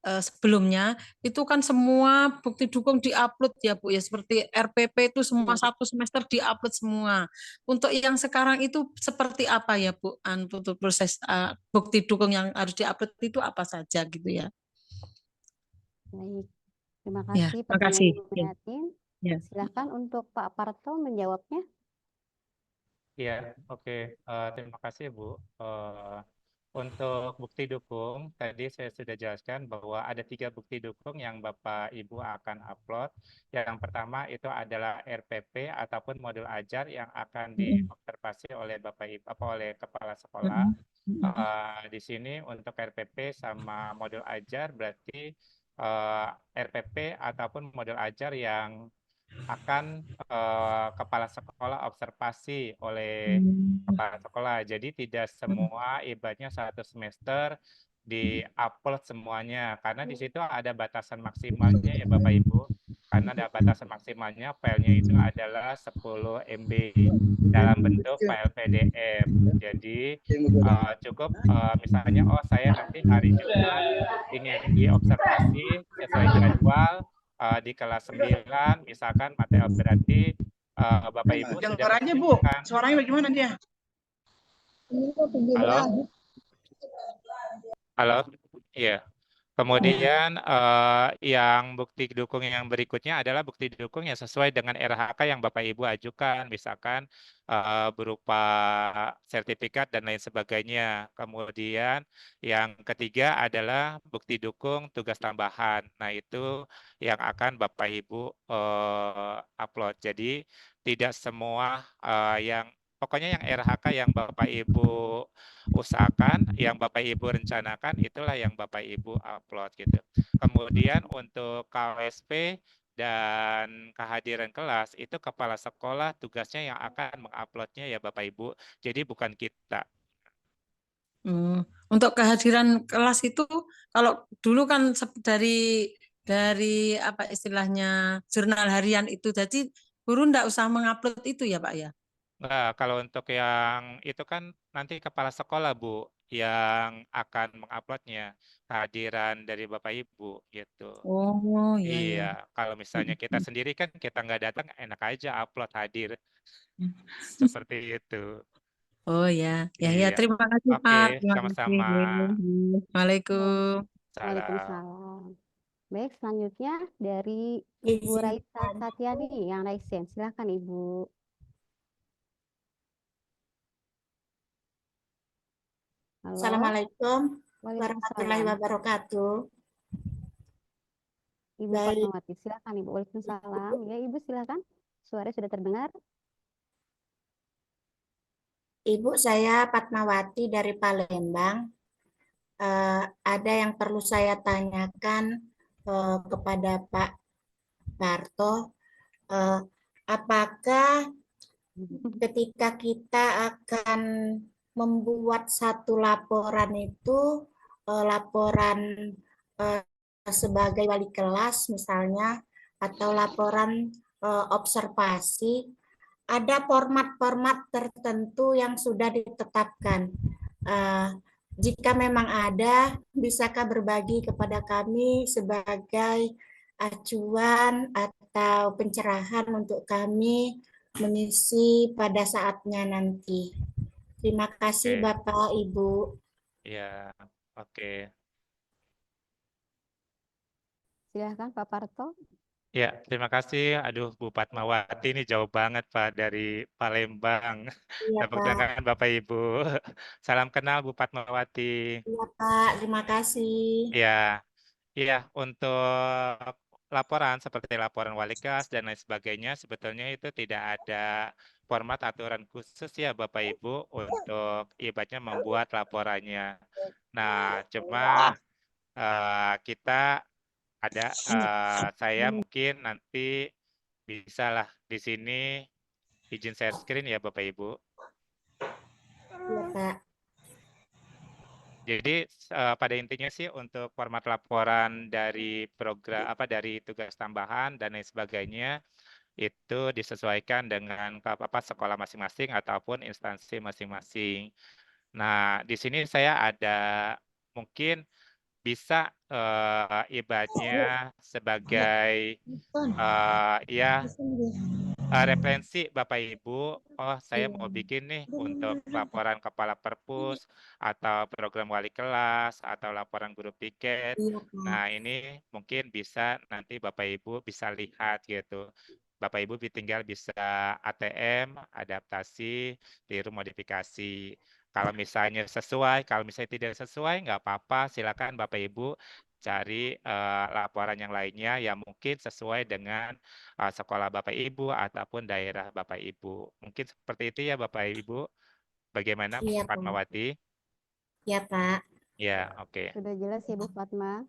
sebelumnya itu kan semua bukti dukung diupload ya Bu ya, seperti RPP itu semua satu semester diupload semua. Untuk yang sekarang itu seperti apa ya Bu? Untuk proses bukti dukung yang harus diupload itu apa saja gitu ya? Baik, terima Ya, kasih terima kasih. pertanyaan Ibu Mayatin. Ya. Silakan untuk Pak Parto menjawabnya. Iya, oke. Terima kasih Bu. Untuk bukti dukung, tadi saya sudah jelaskan bahwa ada 3 bukti dukung yang Bapak Ibu akan upload. Yang pertama itu adalah RPP ataupun modul ajar yang akan diobservasi oleh Bapak Ibu, oleh kepala sekolah. Di sini untuk RPP sama modul ajar berarti RPP ataupun modul ajar yang akan kepala sekolah observasi oleh kepala sekolah. Jadi tidak semua ibaratnya 1 semester di-upload semuanya, karena di situ ada batasan maksimalnya ya Bapak Ibu. Karena ada batasan maksimalnya, filenya itu adalah 10 MB dalam bentuk file PDF. Jadi cukup misalnya, oh saya nanti hari Jumat ingin diobservasi sesuai jadwal di kelas 9, misalkan materi berarti Bapak Ibu sudah Suaranya Bu, suaranya bagaimana dia? Halo? Halo? Iya. Kemudian yang bukti dukung yang berikutnya adalah bukti dukung yang sesuai dengan RHK yang Bapak Ibu ajukan, misalkan berupa sertifikat dan lain sebagainya. Kemudian yang ketiga adalah bukti dukung tugas tambahan. Nah, itu yang akan Bapak Ibu upload. Jadi tidak semua yang pokoknya yang RHK yang Bapak Ibu usahakan, yang Bapak Ibu rencanakan, itulah yang Bapak Ibu upload gitu. Kemudian untuk KWSP dan kehadiran kelas, itu kepala sekolah tugasnya yang akan menguploadnya ya Bapak Ibu. Jadi bukan kita. Untuk kehadiran kelas itu, kalau dulu kan dari apa istilahnya jurnal harian itu, jadi guru enggak usah mengupload itu ya Pak ya? Nah, kalau untuk yang itu kan nanti kepala sekolah Bu yang akan menguploadnya, kehadiran dari Bapak Ibu gitu. Oh iya, Iya, kalau misalnya kita sendiri kan kita nggak datang, enak aja upload hadir. Seperti itu. Oh ya, ya Iya. terima kasih Oke, Pak. Terima kasih. sama-sama. Waalaikumsalam. Waalaikumsalam. Baik, selanjutnya dari Ibu Raisa Satyani yang Raisen. Silakan Ibu. Halo. Assalamualaikum Waalaikumsalam. warahmatullahi wabarakatuh. Ibu Baik. Fatmawati, silakan Ibu. Waalaikumsalam. Ya Ibu silakan. Suara sudah terdengar. Ibu, saya Fatmawati dari Palembang. ada yang perlu saya tanyakan kepada Pak Parto. Apakah ketika kita akan membuat satu laporan itu, laporan sebagai wali kelas misalnya, atau laporan observasi, ada format-format tertentu yang sudah ditetapkan. Jika memang ada, bisakah berbagi kepada kami sebagai acuan atau pencerahan untuk kami mengisi pada saatnya nanti. Terima kasih Oke. Bapak, Ibu. Ya, oke. Silahkan Pak Parto. Ya, terima kasih. Aduh, Bu Fatmawati ini jauh banget Pak dari Palembang. Iya, Tepuk Pak. tangan Bapak Ibu. Salam kenal Bu Fatmawati. Iya, Pak. Terima kasih. Ya, iya untuk laporan seperti laporan wali kelas dan lain sebagainya sebetulnya itu tidak ada format aturan khusus ya Bapak Ibu untuk ibaratnya membuat laporannya. Nah, cuma kita ada saya mungkin nanti bisalah di sini izin share screen ya Bapak Ibu. Iya, Pak. Jadi pada intinya sih untuk format laporan dari program dari tugas tambahan dan lain sebagainya itu disesuaikan dengan sekolah masing-masing ataupun instansi masing-masing. Nah, di sini saya ada mungkin bisa ibaratnya sebagai ya referensi Bapak Ibu, oh saya mau bikin nih untuk laporan kepala perpus atau program wali kelas atau laporan guru piket. Iya, Pak. Nah ini mungkin bisa nanti Bapak Ibu bisa lihat gitu. Bapak Ibu tinggal bisa ATM, adaptasi, tiru modifikasi. Kalau misalnya sesuai, kalau misalnya tidak sesuai, nggak apa-apa, silakan Bapak Ibu cari laporan yang lainnya yang mungkin sesuai dengan sekolah Bapak Ibu ataupun daerah Bapak Ibu. Mungkin seperti itu ya Bapak Ibu. Bagaimana Bu Iya, Pak. Fatmawati? Iya, Pak. Ya, oke. Sudah jelas ya Bu Fatma?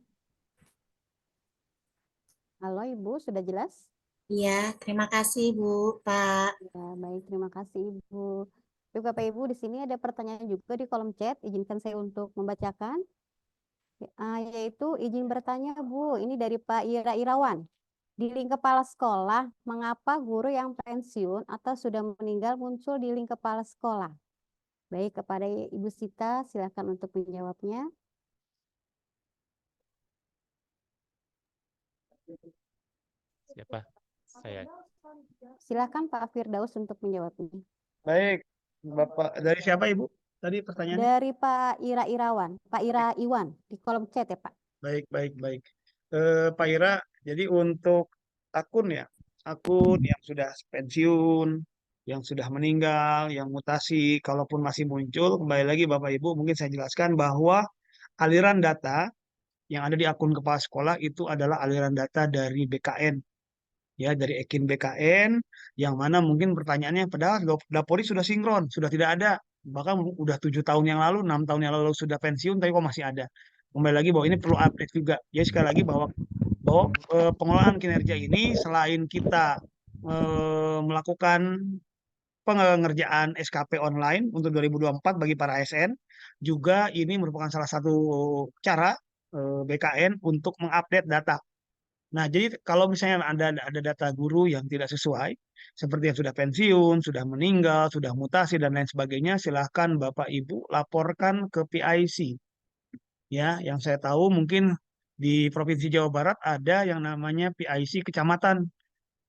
Halo Ibu, sudah jelas? Iya, terima kasih Bu, Pak. Ya, baik, terima kasih Ibu. Baik, Bapak Ibu, di sini ada pertanyaan juga di kolom chat. Izinkan saya untuk membacakan. Yaitu izin bertanya Bu, ini dari Pak Ira Irawan. Di link kepala sekolah, mengapa guru yang pensiun atau sudah meninggal muncul di link kepala sekolah? Baik, kepada Ibu Sita, silakan untuk menjawabnya. Siapa? Saya. Silakan Pak Firdaus untuk menjawabnya. Baik, Bapak dari siapa Ibu? Tadi pertanyaannya? Dari Pak Ira Irawan, Pak Ira Iwan di kolom chat ya Pak. Baik. Pak Ira, jadi untuk akun ya, akun yang sudah pensiun, yang sudah meninggal, yang mutasi, kalaupun masih muncul, kembali lagi Bapak Ibu, mungkin saya jelaskan bahwa aliran data yang ada di akun kepala sekolah itu adalah aliran data dari BKN. Ya, dari Ekin BKN, yang mana mungkin pertanyaannya, padahal Dapori sudah sinkron, sudah tidak ada. Bahkan udah 7 tahun yang lalu, 6 tahun yang lalu sudah pensiun, tapi kok masih ada. Kembali lagi bahwa ini perlu update juga. Ya, sekali lagi bahwa pengelolaan kinerja ini selain kita melakukan pengerjaan SKP online untuk 2024 bagi para ASN, juga ini merupakan salah satu cara BKN untuk mengupdate data. Nah, jadi kalau misalnya ada data guru yang tidak sesuai, seperti yang sudah pensiun, sudah meninggal, sudah mutasi, dan lain sebagainya, silahkan Bapak Ibu laporkan ke PIC. Ya, yang saya tahu mungkin di Provinsi Jawa Barat ada yang namanya PIC Kecamatan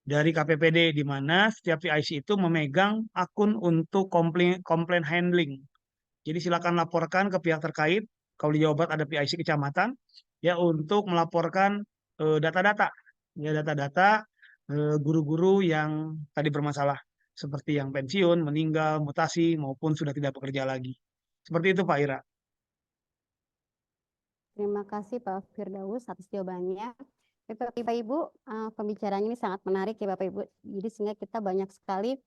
dari KPPD, di mana setiap PIC itu memegang akun untuk komplain handling. Jadi silakan laporkan ke pihak terkait. Kalau di Jawa Barat ada PIC Kecamatan, ya untuk melaporkan data-data, ya data-data guru-guru yang tadi bermasalah, seperti yang pensiun, meninggal, mutasi, maupun sudah tidak bekerja lagi. Seperti itu Pak Ira. Terima kasih Pak Firdaus atas jawabannya. Bapak Ibu, pembicaraan ini sangat menarik ya Bapak Ibu. Jadi sehingga kita banyak sekali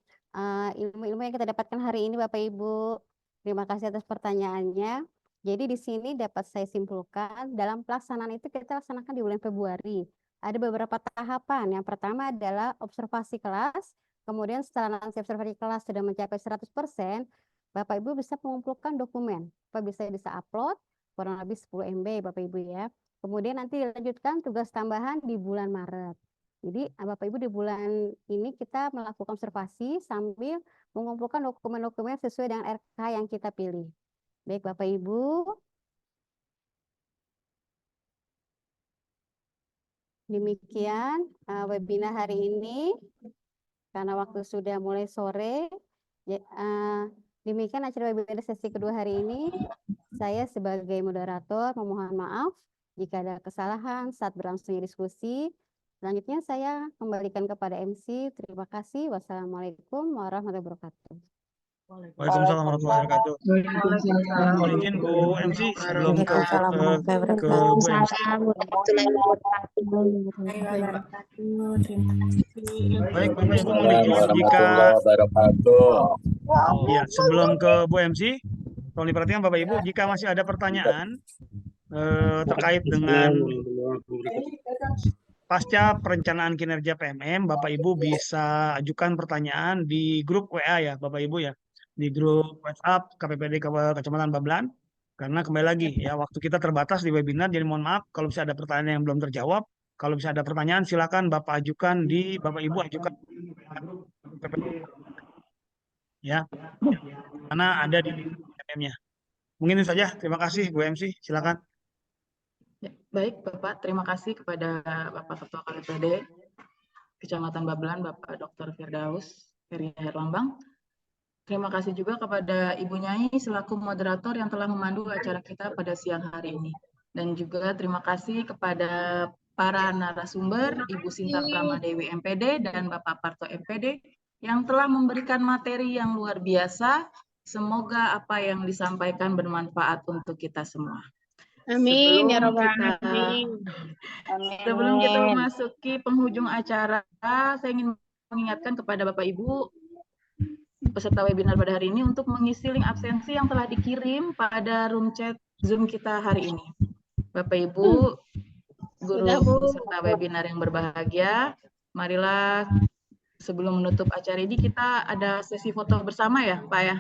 ilmu-ilmu yang kita dapatkan hari ini Bapak Ibu. Terima kasih atas pertanyaannya. Jadi di sini dapat saya simpulkan, dalam pelaksanaan itu kita laksanakan di bulan Februari. Ada beberapa tahapan. Yang pertama adalah observasi kelas. Kemudian setelah nanti observasi kelas sudah mencapai 100%, Bapak Ibu bisa mengumpulkan dokumen. Bapak bisa upload kurang lebih 10 MB Bapak Ibu ya. Kemudian nanti dilanjutkan tugas tambahan di bulan Maret. Jadi Bapak Ibu di bulan ini kita melakukan observasi sambil mengumpulkan dokumen-dokumen sesuai dengan RK yang kita pilih. Baik Bapak Ibu. Demikian webinar hari ini. Karena waktu sudah mulai sore, demikian acara webinar sesi kedua hari ini. Saya sebagai moderator memohon maaf jika ada kesalahan saat berlangsungnya diskusi. Selanjutnya saya kembalikan kepada MC. Terima kasih. Wassalamualaikum warahmatullahi wabarakatuh. Waalaikumsalam warahmatullahi wabarakatuh. Mohon izin Bu MC sebelum ke Bu MC. Baik Bapak Ibu, mohon izin jika ya sebelum ke Bu MC, tolong diperhatikan Bapak Ibu, jika masih ada pertanyaan terkait dengan pasca perencanaan kinerja PMM, Bapak Ibu bisa ajukan pertanyaan di grup WA ya Bapak Ibu ya, di grup WhatsApp KPPD Kecamatan Babelan. Karena kembali lagi ya, waktu kita terbatas di webinar, jadi mohon maaf kalau bisa ada pertanyaan yang belum terjawab. Kalau bisa ada pertanyaan silakan Bapak ajukan Bapak Ibu ajukan ya, karena ada di PMM-nya. Mungkin itu saja. Terima kasih Bu MC, silakan. Ya, baik Bapak, terima kasih kepada Bapak Ketua KPPD Kecamatan Babelan, Bapak Dr. Firdaus Heri Herlambang. Terima kasih juga kepada Ibu Nyai selaku moderator yang telah memandu acara kita pada siang hari ini. Dan juga terima kasih kepada para narasumber, Ibu Sinta Pramadewi MPD dan Bapak Parto MPD yang telah memberikan materi yang luar biasa. Semoga apa yang disampaikan bermanfaat untuk kita semua. Amin ya Rabbal alamin. Sebelum kita memasuki penghujung acara, saya ingin mengingatkan kepada Bapak Ibu peserta webinar pada hari ini untuk mengisi link absensi yang telah dikirim pada room chat Zoom kita hari ini. Bapak Ibu, guru peserta webinar yang berbahagia, marilah sebelum menutup acara ini kita ada sesi foto bersama ya, Pak ya.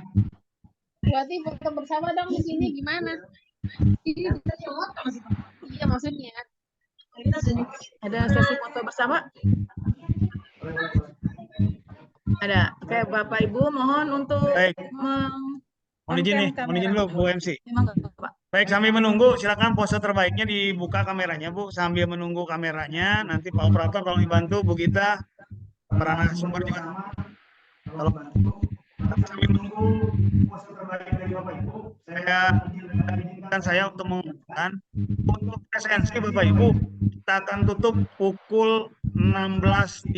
Berarti foto bersama dong di sini gimana? Iya maksudnya. Ada sesi foto bersama? Ada. Oke, Bapak Ibu mohon untuk Mohon izin dulu Bu MC. Baik, sambil menunggu silakan pose terbaiknya dibuka kameranya Bu, sambil menunggu kameranya. Nanti Pak Operator tolong dibantu, Bu Gita, para narasumber juga. Kalau sambil menunggu pose terbaik dari Bapak Ibu, saya untuk mengumumkan untuk presensi Bapak Ibu kita akan tutup pukul 16.30.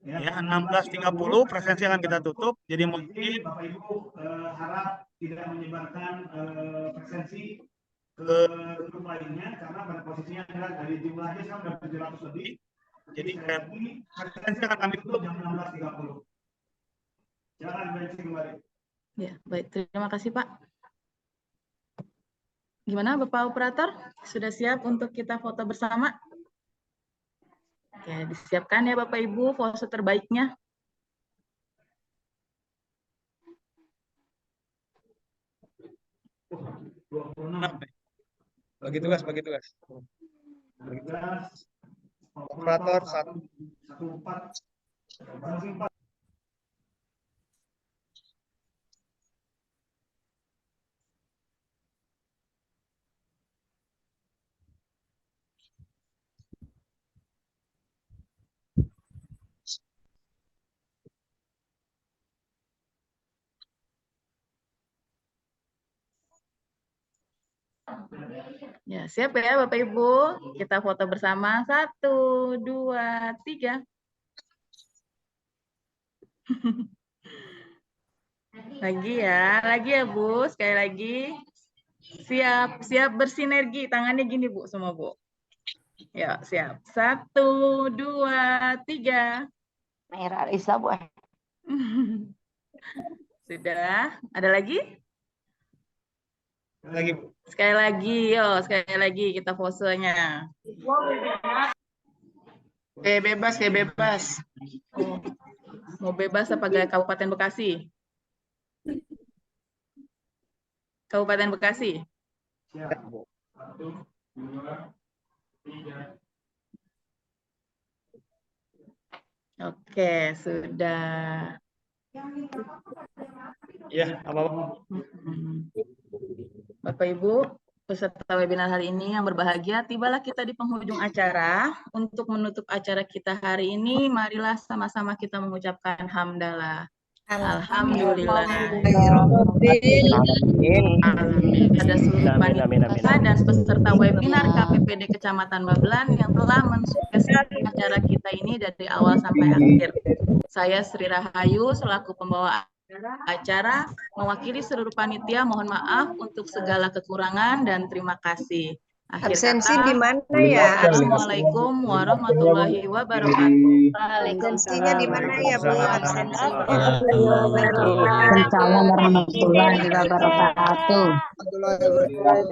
Ya, 16.30 presensi akan kita tutup. Jadi mungkin Bapak Ibu harap tidak menyebarkan presensi ke grup lainnya karena pada posisinya adalah dari jumlahnya sudah 700 lebih. Jadi presensi akan kami tutup jam 16.30. Jangan berhenti kembali. Ya, baik. Terima kasih Pak. Gimana Bapak Operator? Sudah siap untuk kita foto bersama? Oke, disiapkan ya Bapak Ibu pose terbaiknya. Bagi tugas. Operator 114. Ya, siap ya Bapak Ibu. Kita foto bersama. 1, 2, 3. Lagi ya Bu, sekali lagi. Siap bersinergi. Tangannya gini Bu, semua Bu. Ya, siap. 1, 2, 3. Merah Risa Bu. Sudah. Ada lagi? Lagi, Bu. Sekali lagi, sekali lagi kita posenya. Bebas, bebas. Oh, mau bebas apa gak Kabupaten Bekasi? Kabupaten Bekasi. Oke, sudah. Ya, apa-apa. Bapak Ibu, peserta webinar hari ini yang berbahagia, tibalah kita di penghujung acara. Untuk menutup acara kita hari ini, marilah sama-sama kita mengucapkan hamdalah. Alhamdulillah. Pada seluruh panitia dan peserta webinar KPPD Kecamatan Babelan yang telah mensukseskan acara kita ini dari awal sampai akhir. Saya Sri Rahayu selaku pembawa acara mewakili seluruh panitia, mohon maaf untuk segala kekurangan dan terima kasih. Akhir Absensi kata, di mana ya? Assalamualaikum warahmatullahi wabarakatuh. Absensinya di mana ya, Bu? Absensi. Waalaikumsalam warahmatullahi wabarakatuh.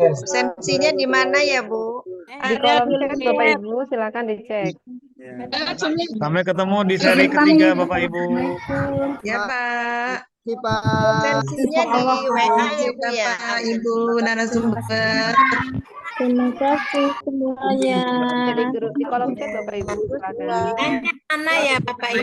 Absensinya di mana ya, Bu? Di kolom chat Bapak Ibu, silakan dicek. Sampai ketemu di seri ketiga, Bapak Ibu. Ya, Pak. Absensinya di WA ya, Bu ya. Bapak Ibu narasumber. Terima kasih semuanya. Di kolom chat Bapak Ibu, silakan. Mana ya Bapak Ibu?